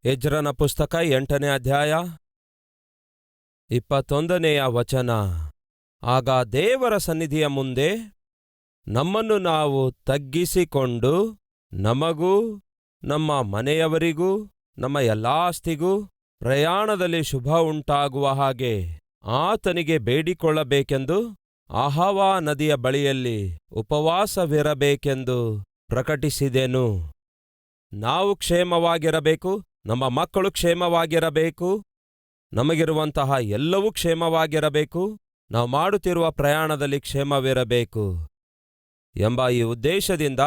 ಎಜ್ರನ ಪುಸ್ತಕ 8ನೇ ಅಧ್ಯಾಯ 21ನೇಯ ವಚನ. ಆಗ ದೇವರ ಸನ್ನಿಧಿಯ ಮುಂದೆ ನಮ್ಮನ್ನು ನಾವು ತಗ್ಗಿಸಿಕೊಂಡು ನಮಗೂ ನಮ್ಮ ಮನೆಯವರಿಗೂ ನಮ್ಮ ಎಲ್ಲಾ ಆಸ್ತಿಗೂ ಪ್ರಯಾಣದಲ್ಲಿ ಶುಭ ಉಂಟಾಗುವ ಹಾಗೆ ಆತನಿಗೆ ಬೇಡಿಕೊಳ್ಳಬೇಕೆಂದು ಅಹವಾ ನದಿಯ ಬಳಿಯಲ್ಲಿ ಉಪವಾಸವಿರಬೇಕೆಂದು ಪ್ರಕಟಿಸಿದೆನು. ನಾವು ಕ್ಷೇಮವಾಗಿರಬೇಕು, ನಮ್ಮ ಮಕ್ಕಳು ಕ್ಷೇಮವಾಗಿರಬೇಕು, ನಮಗಿರುವಂತಹ ಎಲ್ಲವೂ ಕ್ಷೇಮವಾಗಿರಬೇಕು, ನಾವು ಮಾಡುತ್ತಿರುವ ಪ್ರಯಾಣದಲ್ಲಿ ಕ್ಷೇಮವಿರಬೇಕು ಎಂಬ ಈ ಉದ್ದೇಶದಿಂದ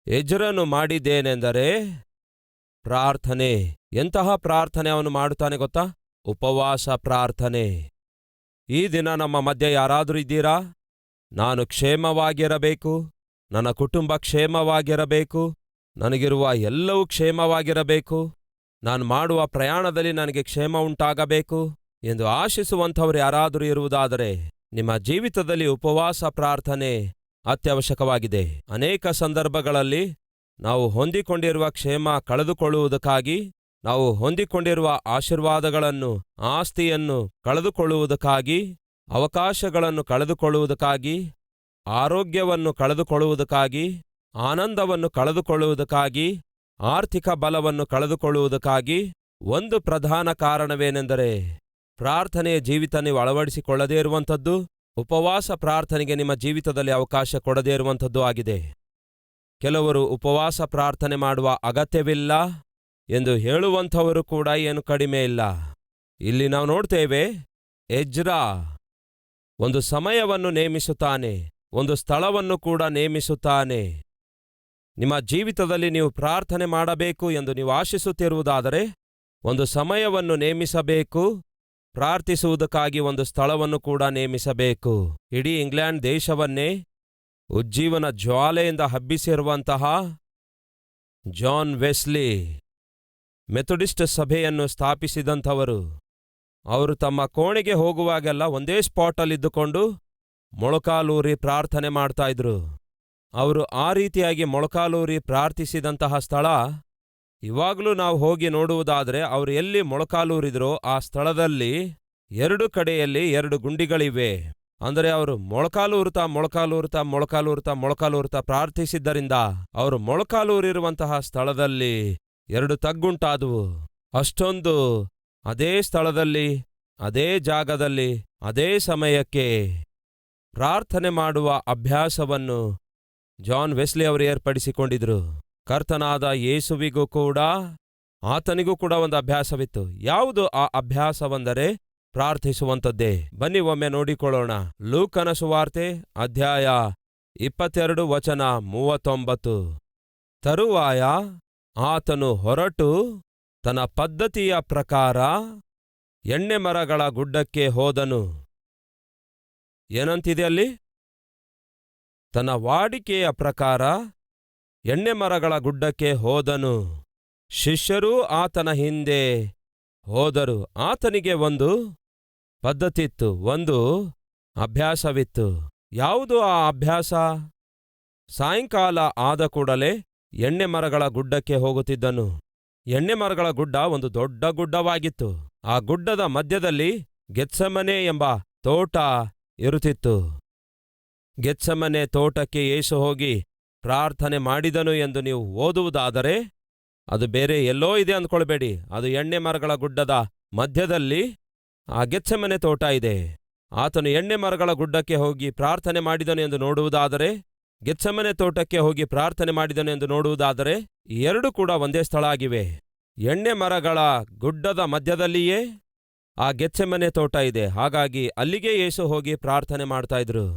ಎಜ್ರನು ಮಾಡಿದ್ದೇನೆಂದರೆ ಪ್ರಾರ್ಥನೆ. ಎಂತಹ ಪ್ರಾರ್ಥನೆ ಅವನು ಮಾಡುತ್ತಾನೆ ಗೊತ್ತಾ? ಉಪವಾಸ ಪ್ರಾರ್ಥನೆ. ಈ ದಿನ ನಮ್ಮ ಮಧ್ಯೆ ಯಾರಾದರೂ ಇದ್ದೀರಾ? ನಾನು ಕ್ಷೇಮವಾಗಿರಬೇಕು, ನನ್ನ ಕುಟುಂಬ ಕ್ಷೇಮವಾಗಿರಬೇಕು, ನನಗಿರುವ ಎಲ್ಲವೂ ಕ್ಷೇಮವಾಗಿರಬೇಕು, ನಾನು ಮಾಡುವ ಪ್ರಯಾಣದಲ್ಲಿ ನನಗೆ ಕ್ಷೇಮ ಉಂಟಾಗಬೇಕು ಎಂದು ಆಶಿಸುವಂಥವರು ಯಾರಾದರೂ ಇರುವುದಾದರೆ ನಿಮ್ಮ ಜೀವಿತದಲ್ಲಿ ಉಪವಾಸ ಪ್ರಾರ್ಥನೆ ಅತ್ಯವಶ್ಯಕವಾಗಿದೆ. ಅನೇಕ ಸಂದರ್ಭಗಳಲ್ಲಿ ನಾವು ಹೊಂದಿಕೊಂಡಿರುವ ಕ್ಷೇಮ ಕಳೆದುಕೊಳ್ಳುವುದಕ್ಕಾಗಿ, ನಾವು ಹೊಂದಿಕೊಂಡಿರುವ ಆಶೀರ್ವಾದಗಳನ್ನು, ಆಸ್ತಿಯನ್ನು ಕಳೆದುಕೊಳ್ಳುವುದಕ್ಕಾಗಿ, ಅವಕಾಶಗಳನ್ನು ಕಳೆದುಕೊಳ್ಳುವುದಕ್ಕಾಗಿ, ಆರೋಗ್ಯವನ್ನು ಕಳೆದುಕೊಳ್ಳುವುದಕ್ಕಾಗಿ, ಆನಂದವನ್ನು ಕಳೆದುಕೊಳ್ಳುವುದಕ್ಕಾಗಿ, ಆರ್ಥಿಕ ಬಲವನ್ನು ಕಳೆದುಕೊಳ್ಳುವುದಕ್ಕಾಗಿ ಒಂದು ಪ್ರಧಾನ ಕಾರಣವೇನೆಂದರೆ ಪ್ರಾರ್ಥನೆಯ ಜೀವಿತ ನೀವು ಅಳವಡಿಸಿಕೊಳ್ಳದೇ ಇರುವಂಥದ್ದು, ಉಪವಾಸ ಪ್ರಾರ್ಥನೆಗೆ ನಿಮ್ಮ ಜೀವಿತದಲ್ಲಿ ಅವಕಾಶ ಕೊಡದೇ ಇರುವಂಥದ್ದು ಆಗಿದೆ. ಕೆಲವರು ಉಪವಾಸ ಪ್ರಾರ್ಥನೆ ಮಾಡುವ ಅಗತ್ಯವಿಲ್ಲ ಎಂದು ಹೇಳುವಂಥವರು ಕೂಡ ಏನು ಕಡಿಮೆ ಇಲ್ಲ. ಇಲ್ಲಿ ನಾವು ನೋಡ್ತೇವೆ, ಎಜ್ರ ಒಂದು ಸಮಯವನ್ನು ನೇಮಿಸುತ್ತಾನೆ, ಒಂದು ಸ್ಥಳವನ್ನು ಕೂಡ ನೇಮಿಸುತ್ತಾನೆ. ನಿಮ್ಮ ಜೀವಿತದಲ್ಲಿ ನೀವು ಪ್ರಾರ್ಥನೆ ಮಾಡಬೇಕು ಎಂದು ನೀವು ಆಶಿಸುತ್ತಿರುವುದಾದರೆ ಒಂದು ಸಮಯವನ್ನು ನೇಮಿಸಬೇಕು, ಪ್ರಾರ್ಥಿಸುವುದಕ್ಕಾಗಿ ಒಂದು ಸ್ಥಳವನ್ನು ಕೂಡ ನೇಮಿಸಬೇಕು. ಇಡೀ ಇಂಗ್ಲೆಂಡ್ ದೇಶವನ್ನೇ ಉಜ್ಜೀವನ ಜ್ವಾಲೆಯಿಂದ ಹಬ್ಬಿಸಿರುವಂತಹ ಜಾನ್ ವೆಸ್ಲಿ ಮೆಥೋಡಿಸ್ಟ್ ಸಭೆಯನ್ನು ಸ್ಥಾಪಿಸಿದಂಥವರು. ಅವರು ತಮ್ಮ ಕೋಣೆಗೆ ಹೋಗುವಾಗೆಲ್ಲ ಒಂದೇ ಸ್ಪಾಟಲ್ಲಿದ್ದುಕೊಂಡು ಮೊಳಕಾಲೂರಿ ಪ್ರಾರ್ಥನೆ ಮಾಡ್ತಾ ಇದ್ರು. ಅವರು ಆ ರೀತಿಯಾಗಿ ಮೊಳಕಾಲೂರಿ ಪ್ರಾರ್ಥಿಸಿದಂತಹ ಸ್ಥಳ ಇವಾಗಲೂ ನಾವು ಹೋಗಿ ನೋಡುವುದಾದರೆ ಅವರು ಎಲ್ಲಿ ಮೊಳಕಾಲೂರಿದ್ರೋ ಆ ಸ್ಥಳದಲ್ಲಿ ಎರಡು ಕಡೆಯಲ್ಲಿ 2 ಗುಂಡಿಗಳಿವೆ. ಅಂದರೆ ಅವರು ಮೊಳಕಾಲೂರುತ್ತಾ ಪ್ರಾರ್ಥಿಸಿದ್ದರಿಂದ ಅವರು ಮೊಳಕಾಲೂರಿರುವಂತಹ ಸ್ಥಳದಲ್ಲಿ 2 ತಗ್ಗುಂಟಾದವು. ಅಷ್ಟೊಂದು ಅದೇ ಸ್ಥಳದಲ್ಲಿ, ಅದೇ ಜಾಗದಲ್ಲಿ, ಅದೇ ಸಮಯಕ್ಕೆ ಪ್ರಾರ್ಥನೆ ಮಾಡುವ ಅಭ್ಯಾಸವನ್ನು ಜಾನ್ ವೆಸ್ಲಿ ಅವರು ಏರ್ಪಡಿಸಿಕೊಂಡಿದ್ರು. ಕರ್ತನಾದ ಯೇಸುವಿಗೂ ಕೂಡ, ಆತನಿಗೂ ಕೂಡ ಒಂದು ಅಭ್ಯಾಸವಿತ್ತು. ಯಾವುದು ಆ ಅಭ್ಯಾಸವೆಂದರೆ ಪ್ರಾರ್ಥಿಸುವಂಥದ್ದೇ. ಬನ್ನಿ ಒಮ್ಮೆ ನೋಡಿಕೊಳ್ಳೋಣ. ಲೂಕನ ಸುವಾರ್ತೆ ಅಧ್ಯಾಯ 22 ವಚನ 39. ತರುವಾಯ ಆತನು ಹೊರಟು ತನ್ನ ಪದ್ಧತಿಯ ಪ್ರಕಾರ ಎಣ್ಣೆ ಮರಗಳ ಗುಡ್ಡಕ್ಕೆ ಹೋದನು. ಏನಂತಿದೆ ಅಲ್ಲಿ? ತನ್ನ ವಾಡಿಕೆಯ ಪ್ರಕಾರ ಎಣ್ಣೆ ಮರಗಳ ಗುಡ್ಡಕ್ಕೆ ಹೋದನು. ಶಿಷ್ಯರೂ ಆತನ ಹಿಂದೆ ಹೋದರು. ಆತನಿಗೆ ಒಂದು ಪದ್ಧತಿತ್ತು, ಒಂದು ಅಭ್ಯಾಸವಿತ್ತು. ಯಾವುದು ಆ ಅಭ್ಯಾಸ? ಸಾಯಂಕಾಲ ಆದ ಕೂಡಲೇ ಎಣ್ಣೆ ಮರಗಳ ಗುಡ್ಡಕ್ಕೆ ಹೋಗುತ್ತಿದ್ದನು. ಎಣ್ಣೆ ಮರಗಳ ಗುಡ್ಡ ಒಂದು ದೊಡ್ಡ ಗುಡ್ಡವಾಗಿತ್ತು. ಆ ಗುಡ್ಡದ ಮಧ್ಯದಲ್ಲಿ ಗೆತ್ಸೆಮನೆ ಎಂಬ ತೋಟ ಇರುತ್ತಿತ್ತು. ಗೆತ್ಸೆಮನೆ ತೋಟಕ್ಕೆ ಯೇಸು ಹೋಗಿ ಪ್ರಾರ್ಥನೆ ಮಾಡಿದನು ಎಂದು ನೀವು ಓದುವುದಾದರೆ ಅದು ಬೇರೆ ಎಲ್ಲೋ ಇದೆ ಅಂದ್ಕೊಳ್ಬೇಡಿ. ಅದು ಎಣ್ಣೆ ಮರಗಳ ಗುಡ್ಡದ ಮಧ್ಯದಲ್ಲಿ ಆ ಗೆತ್ಸೆಮನೆ ತೋಟ ಇದೆ. ಆತನು ಎಣ್ಣೆ ಮರಗಳ ಗುಡ್ಡಕ್ಕೆ ಹೋಗಿ ಪ್ರಾರ್ಥನೆ ಮಾಡಿದನು ಎಂದು ನೋಡುವುದಾದರೆ, ಗೆತ್ಸೆಮನೆ ತೋಟಕ್ಕೆ ಹೋಗಿ ಪ್ರಾರ್ಥನೆ ಮಾಡಿದನು ಎಂದು ನೋಡುವುದಾದರೆ ಈ 2 ಕೂಡ ಒಂದೇ ಸ್ಥಳ ಆಗಿವೆ. ಎಣ್ಣೆ ಮರಗಳ ಗುಡ್ಡದ ಮಧ್ಯದಲ್ಲಿಯೇ ಆ ಗೆತ್ಸೆಮನೆ ತೋಟ ಇದೆ. ಹಾಗಾಗಿ ಅಲ್ಲಿಗೆ ಯೇಸು ಹೋಗಿ ಪ್ರಾರ್ಥನೆ ಮಾಡ್ತಾ ಇದ್ರು.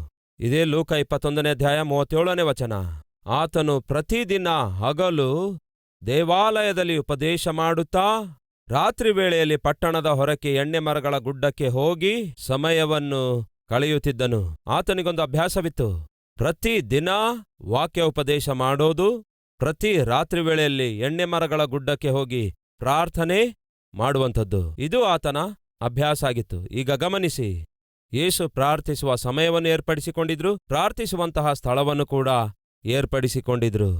ಇದೇ ಲೂಕ 21ನೇ ಅಧ್ಯಾಯ 37ನೇ ವಚನ. ಆತನು ಪ್ರತಿದಿನ ಹಗಲು ದೇವಾಲಯದಲ್ಲಿ ಉಪದೇಶ ಮಾಡುತ್ತಾ ರಾತ್ರಿ ವೇಳೆಯಲ್ಲಿ ಪಟ್ಟಣದ ಹೊರಕ್ಕೆ ಎಣ್ಣೆ ಮರಗಳ ಗುಡ್ಡಕ್ಕೆ ಹೋಗಿ ಸಮಯವನ್ನು ಕಳೆಯುತ್ತಿದ್ದನು. ಆತನಿಗೊಂದು ಅಭ್ಯಾಸವಿತ್ತು, ಪ್ರತಿದಿನ ವಾಕ್ಯ ಉಪದೇಶ ಮಾಡೋದು, ಪ್ರತಿ ರಾತ್ರಿ ವೇಳೆಯಲ್ಲಿ ಎಣ್ಣೆ ಮರಗಳ ಗುಡ್ಡಕ್ಕೆ ಹೋಗಿ ಪ್ರಾರ್ಥನೆ ಮಾಡುವಂಥದ್ದು. ಇದು ಆತನ ಅಭ್ಯಾಸ ಆಗಿತ್ತು. ಈಗ ಗಮನಿಸಿ, ಯೇಸು ಪ್ರಾರ್ಥಿಸುವ ಸಮಯವನ್ನು ಏರ್ಪಡಿಸಿಕೊಂಡಿದ್ರು, ಪ್ರಾರ್ಥಿಸುವಂತಹ ಸ್ಥಳವನ್ನು ಕೂಡ ಏರ್ಪಡಿಸಿಕೊಂಡಿದ್ರು.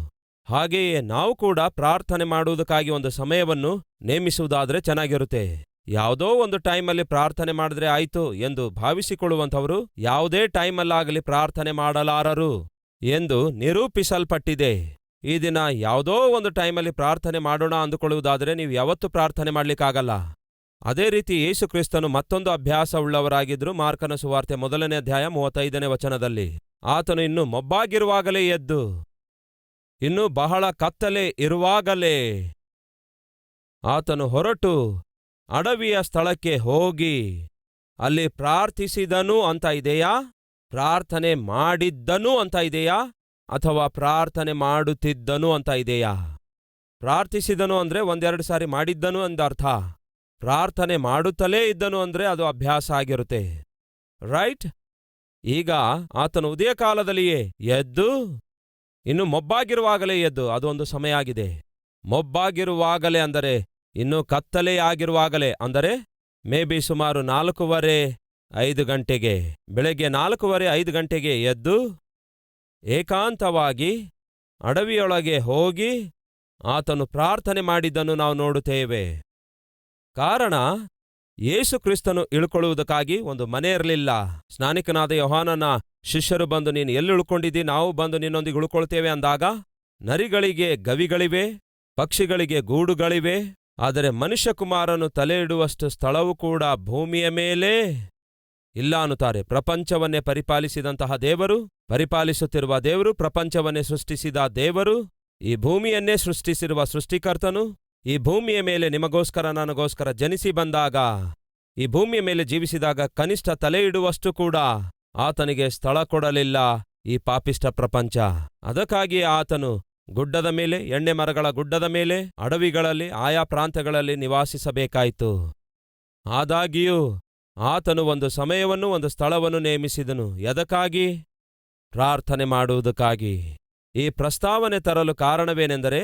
ಹಾಗೆಯೇ ನಾವು ಕೂಡ ಪ್ರಾರ್ಥನೆ ಮಾಡುವುದಕ್ಕಾಗಿ ಒಂದು ಸಮಯವನ್ನು ನೇಮಿಸುವುದಾದ್ರೆ ಚೆನ್ನಾಗಿರುತ್ತೆ. ಯಾವುದೋ ಒಂದು ಟೈಮಲ್ಲಿ ಪ್ರಾರ್ಥನೆ ಮಾಡಿದ್ರೆ ಆಯ್ತು ಎಂದು ಭಾವಿಸಿಕೊಳ್ಳುವಂಥವರು ಯಾವುದೇ ಟೈಮಲ್ಲಾಗಲಿ ಪ್ರಾರ್ಥನೆ ಮಾಡಲಾರರು ಎಂದು ನಿರೂಪಿಸಲ್ಪಟ್ಟಿದೆ. ಈ ದಿನ ಯಾವುದೋ ಒಂದು ಟೈಮಲ್ಲಿ ಪ್ರಾರ್ಥನೆ ಮಾಡೋಣ ಅಂದುಕೊಳ್ಳುವುದಾದರೆ ನೀವು ಯಾವತ್ತೂ ಪ್ರಾರ್ಥನೆ ಮಾಡಲಿಕ್ಕಾಗಲ್ಲ. ಅದೇ ರೀತಿ ಯೇಸು ಕ್ರಿಸ್ತನು ಮತ್ತೊಂದು ಅಭ್ಯಾಸವುಳ್ಳವರಾಗಿದ್ರು. ಮಾರ್ಕನ ಸುವಾರ್ತೆ 1ನೇ ಅಧ್ಯಾಯ 35ನೇ ವಚನದಲ್ಲಿ ಆತನು ಇನ್ನು ಮೊಬ್ಬಾಗಿರುವಾಗಲೇ ಎದ್ದು, ಇನ್ನೂ ಬಹಳ ಕತ್ತಲೆ ಇರುವಾಗಲೇ ಆತನು ಹೊರಟು ಅಡವಿಯ ಸ್ಥಳಕ್ಕೆ ಹೋಗಿ ಅಲ್ಲಿ ಪ್ರಾರ್ಥಿಸಿದನು ಅಂತ ಇದೆಯಾ, ಪ್ರಾರ್ಥನೆ ಮಾಡಿದ್ದನು ಅಂತ ಇದೆಯಾ, ಅಥವಾ ಪ್ರಾರ್ಥನೆ ಮಾಡುತ್ತಿದ್ದನು ಅಂತ ಇದೆಯಾ? ಪ್ರಾರ್ಥಿಸಿದನು ಅಂದ್ರೆ ಒಂದೆರಡು ಸಾರಿ ಮಾಡಿದ್ದನು ಎಂದರ್ಥ. ಪ್ರಾರ್ಥನೆ ಮಾಡುತ್ತಲೇ ಇದ್ದನು ಅಂದ್ರೆ ಅದು ಅಭ್ಯಾಸ ಆಗಿರುತ್ತೆ, ರೈಟ್? ಈಗ ಆತನು ಉದಯ ಕಾಲದಲ್ಲಿಯೇ ಎದ್ದು, ಇನ್ನು ಮೊಬ್ಬಾಗಿರುವಾಗಲೇ ಎದ್ದು, ಅದು ಒಂದು ಸಮಯ ಆಗಿದೆ. ಮೊಬ್ಬಾಗಿರುವಾಗಲೇ ಅಂದರೆ ಇನ್ನೂ ಕತ್ತಲೆಯಾಗಿರುವಾಗಲೇ, ಅಂದರೆ ಮೇ ಬಿ ಸುಮಾರು 4:45 ಗಂಟೆಗೆ, ಬೆಳಗ್ಗೆ 4:45 ಗಂಟೆಗೆ ಎದ್ದು ಏಕಾಂತವಾಗಿ ಅಡವಿಯೊಳಗೆ ಹೋಗಿ ಆತನು ಪ್ರಾರ್ಥನೆ ಮಾಡಿದ್ದನ್ನು ನಾವು ನೋಡುತ್ತೇವೆ. ಕಾರಣ, ಯೇಸು ಕ್ರಿಸ್ತನು ಇಳ್ಕೊಳ್ಳುವುದಕ್ಕಾಗಿ ಒಂದು ಮನೆ ಇರಲಿಲ್ಲ. ಸ್ನಾನಿಕನಾದ ಯೋಹಾನನ ಶಿಷ್ಯರು ಬಂದು, ನೀನು ಎಲ್ಲಿ ಉಳ್ಕೊಂಡಿದ್ದೀ, ನಾವು ಬಂದು ನಿನ್ನೊಂದಿಗೆ ಉಳ್ಕೊಳ್ತೇವೆ ಅಂದಾಗ, ನರಿಗಳಿಗೆ ಗವಿಗಳಿವೆ, ಪಕ್ಷಿಗಳಿಗೆ ಗೂಡುಗಳಿವೆ, ಆದರೆ ಮನುಷ್ಯಕುಮಾರನು ತಲೆ ಇಡುವಷ್ಟು ಸ್ಥಳವೂ ಕೂಡ ಭೂಮಿಯ ಮೇಲೆ ಇಲ್ಲ ಅನ್ನುತ್ತಾರೆ. ಪ್ರಪಂಚವನ್ನೇ ಪರಿಪಾಲಿಸಿದಂತಹ ದೇವರು, ಪರಿಪಾಲಿಸುತ್ತಿರುವ ದೇವರು, ಪ್ರಪಂಚವನ್ನೇ ಸೃಷ್ಟಿಸಿದ ದೇವರು, ಈ ಭೂಮಿಯನ್ನೇ ಸೃಷ್ಟಿಸಿರುವ ಸೃಷ್ಟಿಕರ್ತನು, ಈ ಭೂಮಿಯ ಮೇಲೆ ನಿಮಗೋಸ್ಕರ ನನಗೋಸ್ಕರ ಜನಿಸಿ ಬಂದಾಗ, ಈ ಭೂಮಿಯ ಮೇಲೆ ಜೀವಿಸಿದಾಗ ಕನಿಷ್ಠ ತಲೆ ಇಡುವಷ್ಟು ಕೂಡ ಆತನಿಗೆ ಸ್ಥಳ ಕೊಡಲಿಲ್ಲ ಈ ಪಾಪಿಷ್ಟ ಪ್ರಪಂಚ. ಅದಕ್ಕಾಗಿಯೇ ಆತನು ಗುಡ್ಡದ ಮೇಲೆ, ಎಣ್ಣೆ ಮರಗಳ ಗುಡ್ಡದ ಮೇಲೆ, ಅಡವಿಗಳಲ್ಲಿ, ಆಯಾ ಪ್ರಾಂತ್ಯಗಳಲ್ಲಿ ನಿವಾಸಿಸಬೇಕಾಯಿತು. ಆದಾಗ್ಯೂ ಆತನು ಒಂದು ಸಮಯವನ್ನು, ಒಂದು ಸ್ಥಳವನ್ನು ನೇಮಿಸಿದನು. ಎದಕ್ಕಾಗಿ? ಪ್ರಾರ್ಥನೆ ಮಾಡುವುದಕ್ಕಾಗಿ. ಈ ಪ್ರಸ್ತಾವನೆ ತರಲು ಕಾರಣವೇನೆಂದರೆ,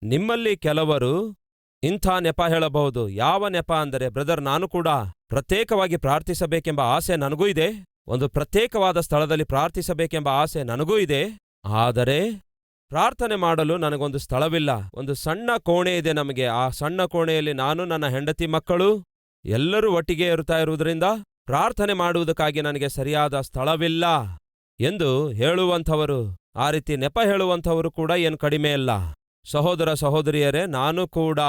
ನಿಮ್ಮಲ್ಲಿ ಕೆಲವರು ಇಂಥ ನೆಪ ಹೇಳಬಹುದು. ಯಾವ ನೆಪ ಅಂದರೆ, ಬ್ರದರ್, ನಾನು ಕೂಡ ಪ್ರತ್ಯೇಕವಾಗಿ ಪ್ರಾರ್ಥಿಸಬೇಕೆಂಬ ಆಸೆ ನನಗೂ ಇದೆ, ಒಂದು ಪ್ರತ್ಯೇಕವಾದ ಸ್ಥಳದಲ್ಲಿ ಪ್ರಾರ್ಥಿಸಬೇಕೆಂಬ ಆಸೆ ನನಗೂ ಇದೆ, ಆದರೆ ಪ್ರಾರ್ಥನೆ ಮಾಡಲು ನನಗೊಂದು ಸ್ಥಳವಿಲ್ಲ. ಒಂದು ಸಣ್ಣ ಕೋಣೆ ಇದೆ ನಮಗೆ, ಆ ಸಣ್ಣ ಕೋಣೆಯಲ್ಲಿ ನಾನು, ನನ್ನ ಹೆಂಡತಿ, ಮಕ್ಕಳು ಎಲ್ಲರೂ ಒಟ್ಟಿಗೆ ಇರುತ್ತಾ ಇರುವುದರಿಂದ ಪ್ರಾರ್ಥನೆ ಮಾಡುವುದಕ್ಕಾಗಿ ನನಗೆ ಸರಿಯಾದ ಸ್ಥಳವಿಲ್ಲ ಎಂದು ಹೇಳುವಂಥವರು, ಆ ರೀತಿ ನೆಪ ಹೇಳುವಂಥವರು ಕೂಡ ಏನು ಕಡಿಮೆ ಅಲ್ಲ. ಸಹೋದರ ಸಹೋದರಿಯರೇ, ನಾನು ಕೂಡ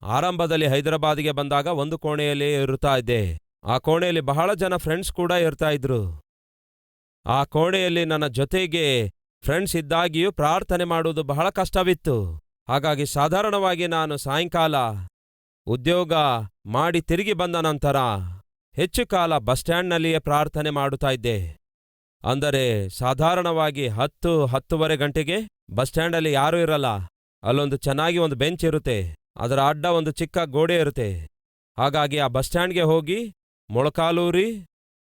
ಆರಂಭದಲ್ಲಿ ಹೈದರಾಬಾದಿಗೆ ಬಂದಾಗ ಒಂದು ಕೋಣೆಯಲ್ಲಿ ಇರುತ್ತಾ ಇದ್ದೆ. ಆ ಕೋಣೆಯಲ್ಲಿ ಬಹಳ ಜನ ಫ್ರೆಂಡ್ಸ್ ಕೂಡ ಇರ್ತಾ ಇದ್ರು. ಆ ಕೋಣೆಯಲ್ಲಿ ನನ್ನ ಜೊತೆಗೆ ಫ್ರೆಂಡ್ಸ್ ಇದ್ದಾಗಿಯೂ ಪ್ರಾರ್ಥನೆ ಮಾಡುವುದು ಬಹಳ ಕಷ್ಟವಿತ್ತು. ಹಾಗಾಗಿ ಸಾಧಾರಣವಾಗಿ ನಾನು ಸಾಯಂಕಾಲ ಉದ್ಯೋಗ ಮಾಡಿ ತಿರುಗಿ ಬಂದ ನಂತರ ಹೆಚ್ಚು ಕಾಲ ಬಸ್ ಸ್ಟ್ಯಾಂಡ್ನಲ್ಲಿಯೇ ಪ್ರಾರ್ಥನೆ ಮಾಡುತ್ತಾ ಇದ್ದೆ. ಅಂದರೆ ಸಾಧಾರಣವಾಗಿ 10-10:30 ಗಂಟೆಗೆ ಬಸ್ ಸ್ಟ್ಯಾಂಡಲ್ಲಿ ಯಾರೂ ಇರಲ್ಲ. ಅಲ್ಲೊಂದು ಚೆನ್ನಾಗಿ ಒಂದು ಬೆಂಚ್ ಇರುತ್ತೆ, ಅದರ ಅಡ್ಡ ಒಂದು ಚಿಕ್ಕ ಗೋಡೆ ಇರುತ್ತೆ. ಹಾಗಾಗಿ ಆ ಬಸ್ ಸ್ಟ್ಯಾಂಡ್ಗೆ ಹೋಗಿ ಮೊಳಕಾಲೂರಿ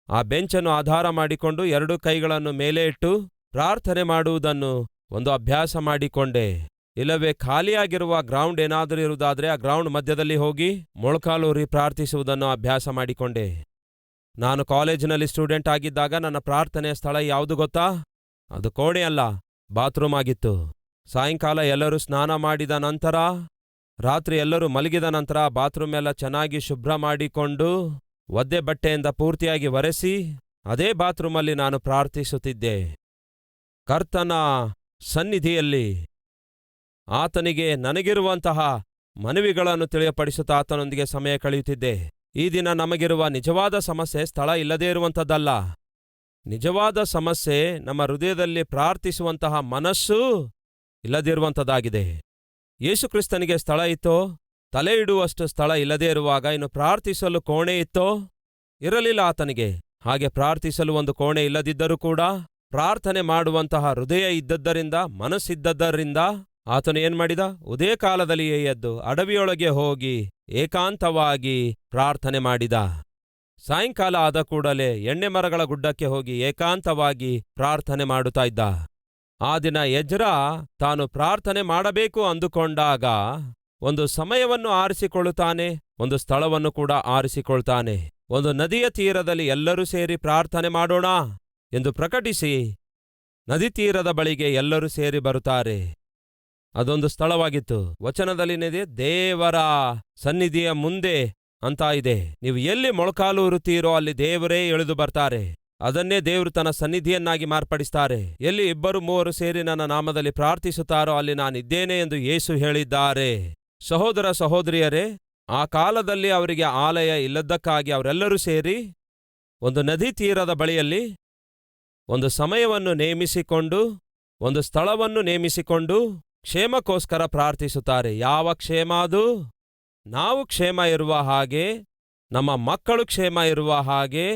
ಆ ಬೆಂಚನ್ನು ಆಧಾರ ಮಾಡಿಕೊಂಡು 2 ಕೈಗಳನ್ನು ಮೇಲೆ ಇಟ್ಟು ಪ್ರಾರ್ಥನೆ ಮಾಡುವುದನ್ನು ಒಂದು ಅಭ್ಯಾಸ ಮಾಡಿಕೊಂಡೆ. ಇಲ್ಲವೇ ಖಾಲಿಯಾಗಿರುವ ಗ್ರೌಂಡ್ ಏನಾದರೂ ಇರುವುದಾದರೆ ಆ ಗ್ರೌಂಡ್ ಮಧ್ಯದಲ್ಲಿ ಹೋಗಿ ಮೊಳಕಾಲೂರಿ ಪ್ರಾರ್ಥಿಸುವುದನ್ನು ಅಭ್ಯಾಸ ಮಾಡಿಕೊಂಡೆ. ನಾನು ಕಾಲೇಜಿನಲ್ಲಿ ಸ್ಟೂಡೆಂಟ್ ಆಗಿದ್ದಾಗ ನನ್ನ ಪ್ರಾರ್ಥನೆಯ ಸ್ಥಳ ಯಾವುದು ಗೊತ್ತಾ? ಅದು ಕೋಣೆ ಅಲ್ಲ, ಬಾತ್ರೂಮ್ ಆಗಿತ್ತು. ಸಾಯಂಕಾಲ ಎಲ್ಲರೂ ಸ್ನಾನ ಮಾಡಿದ ನಂತರ, ರಾತ್ರಿ ಎಲ್ಲರೂ ಮಲಗಿದ ನಂತರ ಬಾತ್ರೂಮ್ ಎಲ್ಲ ಚೆನ್ನಾಗಿ ಶುಭ್ರ ಮಾಡಿಕೊಂಡು ಒದ್ದೆ ಬಟ್ಟೆಯಿಂದ ಪೂರ್ತಿಯಾಗಿ ಒರೆಸಿ ಅದೇ ಬಾತ್ರೂಮಲ್ಲಿ ನಾನು ಪ್ರಾರ್ಥಿಸುತ್ತಿದ್ದೆ. ಕರ್ತನ ಸನ್ನಿಧಿಯಲ್ಲಿ ಆತನಿಗೆ ನನಗಿರುವಂತಹ ಮನವಿಗಳನ್ನು ತಿಳಿಯಪಡಿಸುತ್ತಾ ಆತನೊಂದಿಗೆ ಸಮಯ ಕಳೆಯುತ್ತಿದ್ದೆ. ಈ ದಿನ ನಮಗಿರುವ ನಿಜವಾದ ಸಮಸ್ಯೆ ಸ್ಥಳ ಇಲ್ಲದೇ ಇರುವಂಥದ್ದಲ್ಲ. ನಿಜವಾದ ಸಮಸ್ಯೆ ನಮ್ಮ ಹೃದಯದಲ್ಲಿ ಪ್ರಾರ್ಥಿಸುವಂತಹ ಮನಸ್ಸು ಇಲ್ಲದಿರುವಂಥದ್ದಾಗಿದೆ. ಯೇಸುಕ್ರಿಸ್ತನಿಗೆ ಸ್ಥಳ ಇತ್ತೋ? ತಲೆ ಇಡುವಷ್ಟು ಸ್ಥಳ ಇಲ್ಲದೇ ಇರುವಾಗ ಇನ್ನು ಪ್ರಾರ್ಥಿಸಲು ಕೋಣೆ ಇತ್ತೋ? ಇರಲಿಲ್ಲ ಆತನಿಗೆ. ಹಾಗೆ ಪ್ರಾರ್ಥಿಸಲು ಒಂದು ಕೋಣೆ ಇಲ್ಲದಿದ್ದರೂ ಕೂಡ ಪ್ರಾರ್ಥನೆ ಮಾಡುವಂತಹ ಹೃದಯ ಇದ್ದದ್ದರಿಂದ, ಮನಸ್ಸಿದ್ದದ್ದರಿಂದ ಆತನು ಏನ್ಮಾಡಿದ? ಉದಯ ಕಾಲದಲ್ಲಿಯೇ ಎದ್ದು ಅಡವಿಯೊಳಗೆ ಹೋಗಿ ಏಕಾಂತವಾಗಿ ಪ್ರಾರ್ಥನೆ ಮಾಡಿದ. ಸಾಯಂಕಾಲ ಆದ ಕೂಡಲೇ ಎಣ್ಣೆ ಮರಗಳ ಗುಡ್ಡಕ್ಕೆ ಹೋಗಿ ಏಕಾಂತವಾಗಿ ಪ್ರಾರ್ಥನೆ ಮಾಡುತ್ತಾ ಇದ್ದ. ಆ ದಿನ ಎಜ್ರ ತಾನು ಪ್ರಾರ್ಥನೆ ಮಾಡಬೇಕು ಅಂದುಕೊಂಡಾಗ ಒಂದು ಸಮಯವನ್ನು ಆರಿಸಿಕೊಳ್ಳುತ್ತಾನೆ, ಒಂದು ಸ್ಥಳವನ್ನು ಕೂಡ ಆರಿಸಿಕೊಳ್ತಾನೆ. ಒಂದು ನದಿಯ ತೀರದಲ್ಲಿ ಎಲ್ಲರೂ ಸೇರಿ ಪ್ರಾರ್ಥನೆ ಮಾಡೋಣ ಎಂದು ಪ್ರಕಟಿಸಿ ನದಿ ತೀರದ ಬಳಿಗೆ ಎಲ್ಲರೂ ಸೇರಿ ಬರುತ್ತಾರೆ. ಅದೊಂದು ಸ್ಥಳವಾಗಿತ್ತು. ವಚನದಲ್ಲಿನಿದೆ, ದೇವರ ಸನ್ನಿಧಿಯ ಮುಂದೆ ಅಂತ ಇದೆ. ನೀವು ಎಲ್ಲಿ ಮೊಳಕಾಲೂರುತ್ತೀರೋ ಅಲ್ಲಿ ದೇವರೇ ಇಳಿದು ಬರ್ತಾರೆ. ಅದನ್ನೇ ದೇವರು ತನ್ನ ಸನ್ನಿಧಿಯನ್ನಾಗಿ ಮಾರ್ಪಡಿಸ್ತಾರೆ. ಎಲ್ಲಿ 2-3 ಸೇರಿ ನನ್ನ ನಾಮದಲ್ಲಿ ಪ್ರಾರ್ಥಿಸುತ್ತಾರೋ ಅಲ್ಲಿ ನಾನಿದ್ದೇನೆ ಎಂದು ಯೇಸು ಹೇಳಿದ್ದಾರೆ. ಸಹೋದರ ಸಹೋದರಿಯರೇ, ಆ ಕಾಲದಲ್ಲಿ ಅವರಿಗೆ ಆಲಯ ಇಲ್ಲದ್ದಕ್ಕಾಗಿ ಅವರೆಲ್ಲರೂ ಸೇರಿ ಒಂದು ನದಿ ತೀರದ ಬಳಿಯಲ್ಲಿ ಒಂದು ಸಮಯವನ್ನು ನೇಮಿಸಿಕೊಂಡು, ಒಂದು ಸ್ಥಳವನ್ನು ನೇಮಿಸಿಕೊಂಡು ಕ್ಷೇಮಕ್ಕೋಸ್ಕರ ಪ್ರಾರ್ಥಿಸುತ್ತಾರೆ. ಯಾವ ಕ್ಷೇಮ ಅದು? ನಾವು ಕ್ಷೇಮ ಇರುವ ಹಾಗೆ, ನಮ್ಮ ಮಕ್ಕಳು ಕ್ಷೇಮ ಇರುವ ಹಾಗೆ,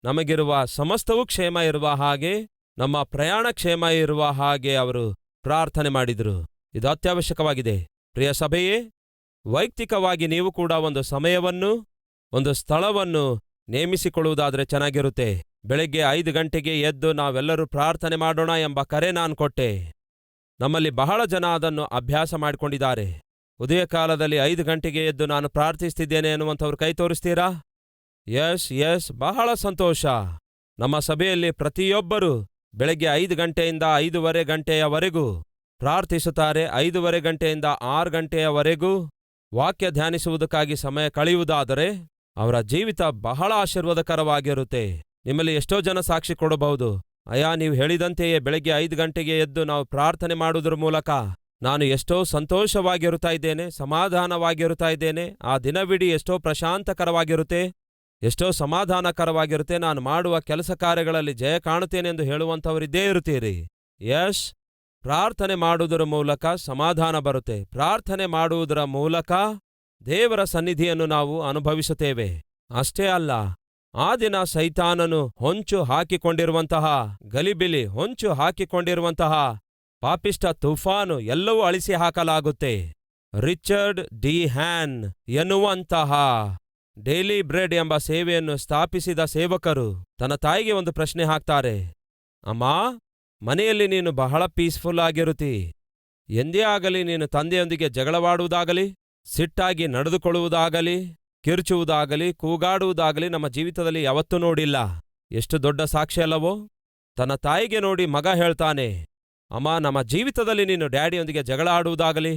ನಮಗಿರುವ ಸಮಸ್ತವೂ ಕ್ಷೇಮ ಇರುವ ಹಾಗೆ, ನಮ್ಮ ಪ್ರಯಾಣ ಕ್ಷೇಮ ಇರುವ ಹಾಗೆ ಅವರು ಪ್ರಾರ್ಥನೆ ಮಾಡಿದರು. ಇದು ಅತ್ಯವಶ್ಯಕವಾಗಿದೆ. ಪ್ರಿಯ ಸಭೆಯೇ, ವೈಯಕ್ತಿಕವಾಗಿ ನೀವು ಕೂಡ ಒಂದು ಸಮಯವನ್ನು, ಒಂದು ಸ್ಥಳವನ್ನು ನೇಮಿಸಿಕೊಳ್ಳುವುದಾದರೆ ಚೆನ್ನಾಗಿರುತ್ತೆ. ಬೆಳಗ್ಗೆ 5 ಗಂಟೆಗೆ ಎದ್ದು ನಾವೆಲ್ಲರೂ ಪ್ರಾರ್ಥನೆ ಮಾಡೋಣ ಎಂಬ ಕರೆ ನಾನು ಕೊಟ್ಟೆ. ನಮ್ಮಲ್ಲಿ ಬಹಳ ಜನ ಅದನ್ನು ಅಭ್ಯಾಸ ಮಾಡಿಕೊಂಡಿದ್ದಾರೆ. ಉದಯ ಕಾಲದಲ್ಲಿ 5 ಗಂಟೆಗೆ ಎದ್ದು ನಾನು ಪ್ರಾರ್ಥಿಸ್ತಿದ್ದೇನೆ ಎನ್ನುವಂಥವ್ರು ಕೈ ತೋರಿಸ್ತೀರಾ? ಎಸ್, ಬಹಳ ಸಂತೋಷ. ನಮ್ಮ ಸಭೆಯಲ್ಲಿ ಪ್ರತಿಯೊಬ್ಬರೂ ಬೆಳಗ್ಗೆ 5 ಗಂಟೆಯಿಂದ 5:15 ಗಂಟೆಯವರೆಗೂ ಪ್ರಾರ್ಥಿಸುತ್ತಾರೆ. 5:15 ಗಂಟೆಯಿಂದ 6 ಗಂಟೆಯವರೆಗೂ ವಾಕ್ಯ ಧ್ಯಾನಿಸುವುದಕ್ಕಾಗಿ ಸಮಯ ಕಳೆಯುವುದಾದರೆ ಅವರ ಜೀವಿತ ಬಹಳ ಆಶೀರ್ವಾದಕರವಾಗಿರುತ್ತೆ. ನಿಮ್ಮಲ್ಲಿ ಎಷ್ಟೋ ಜನ ಸಾಕ್ಷಿ ಕೊಡಬಹುದು, ಅಯ್ಯ, ನೀವು ಹೇಳಿದಂತೆಯೇ ಬೆಳಗ್ಗೆ 5 ಗಂಟೆಗೆ ಎದ್ದು ನಾವು ಪ್ರಾರ್ಥನೆ ಮಾಡುವುದರ ಮೂಲಕ ನಾನು ಎಷ್ಟೋ ಸಂತೋಷವಾಗಿರುತ್ತಾ ಇದ್ದೇನೆ, ಸಮಾಧಾನವಾಗಿರುತ್ತಾ ಇದ್ದೇನೆ. ಆ ದಿನವಿಡೀ ಎಷ್ಟೋ ಪ್ರಶಾಂತಕರವಾಗಿರುತ್ತೆ, ಎಷ್ಟೋ ಸಮಾಧಾನಕರವಾಗಿರುತ್ತೆ. ನಾನು ಮಾಡುವ ಕೆಲಸ ಕಾರ್ಯಗಳಲ್ಲಿ ಜಯ ಕಾಣುತ್ತೇನೆ ಎಂದು ಹೇಳುವಂಥವರಿದ್ದೇ ಇರುತ್ತೀರಿ. ಯಶ್, ಪ್ರಾರ್ಥನೆ ಮಾಡುವುದರ ಮೂಲಕ ಸಮಾಧಾನ ಬರುತ್ತೆ. ಪ್ರಾರ್ಥನೆ ಮಾಡುವುದರ ಮೂಲಕ ದೇವರ ಸನ್ನಿಧಿಯನ್ನು ನಾವು ಅನುಭವಿಸುತ್ತೇವೆ. ಅಷ್ಟೇ ಅಲ್ಲ, ಆ ದಿನ ಸೈತಾನನು ಹೊಂಚು ಹಾಕಿಕೊಂಡಿರುವಂತಹ ಗಲಿಬಿಲಿ, ಹೊಂಚು ಹಾಕಿಕೊಂಡಿರುವಂತಹ ಪಾಪಿಷ್ಟ ತುಫಾನು ಎಲ್ಲವೂ ಅಳಿಸಿ ಹಾಕಲಾಗುತ್ತೆ. ರಿಚರ್ಡ್ ಡಿ ಹ್ಯಾನ್ ಎನ್ನುವಂತಹ ಡೈಲಿ ಬ್ರೆಡ್ ಎಂಬ ಸೇವೆಯನ್ನು ಸ್ಥಾಪಿಸಿದ ಸೇವಕರು ತನ್ನ ತಾಯಿಗೆ ಒಂದು ಪ್ರಶ್ನೆ ಹಾಕ್ತಾರೆ. ಅಮ್ಮ, ಮನೆಯಲ್ಲಿ ನೀನು ಬಹಳ ಪೀಸ್ಫುಲ್ ಆಗಿರುತ್ತಿ. ಎಂದೇ ಆಗಲಿ ನೀನು ತಂದೆಯೊಂದಿಗೆ ಜಗಳವಾಡುವುದಾಗಲಿ, ಸಿಟ್ಟಾಗಿ ನಡೆದುಕೊಳ್ಳುವುದಾಗಲಿ, ಕಿರುಚುವುದಾಗಲಿ, ಕೂಗಾಡುವುದಾಗಲಿ ನಮ್ಮ ಜೀವಿತದಲ್ಲಿ ಯಾವತ್ತೂ ನೋಡಿಲ್ಲ. ಎಷ್ಟು ದೊಡ್ಡ ಸಾಕ್ಷಿ ಅಲ್ಲವೋ? ತನ್ನ ತಾಯಿಗೆ ನೋಡಿ ಮಗ ಹೇಳ್ತಾನೆ, ಅಮ್ಮ, ನಮ್ಮ ಜೀವಿತದಲ್ಲಿ ನೀನು ಡ್ಯಾಡಿಯೊಂದಿಗೆ ಜಗಳ ಆಡುವುದಾಗಲಿ,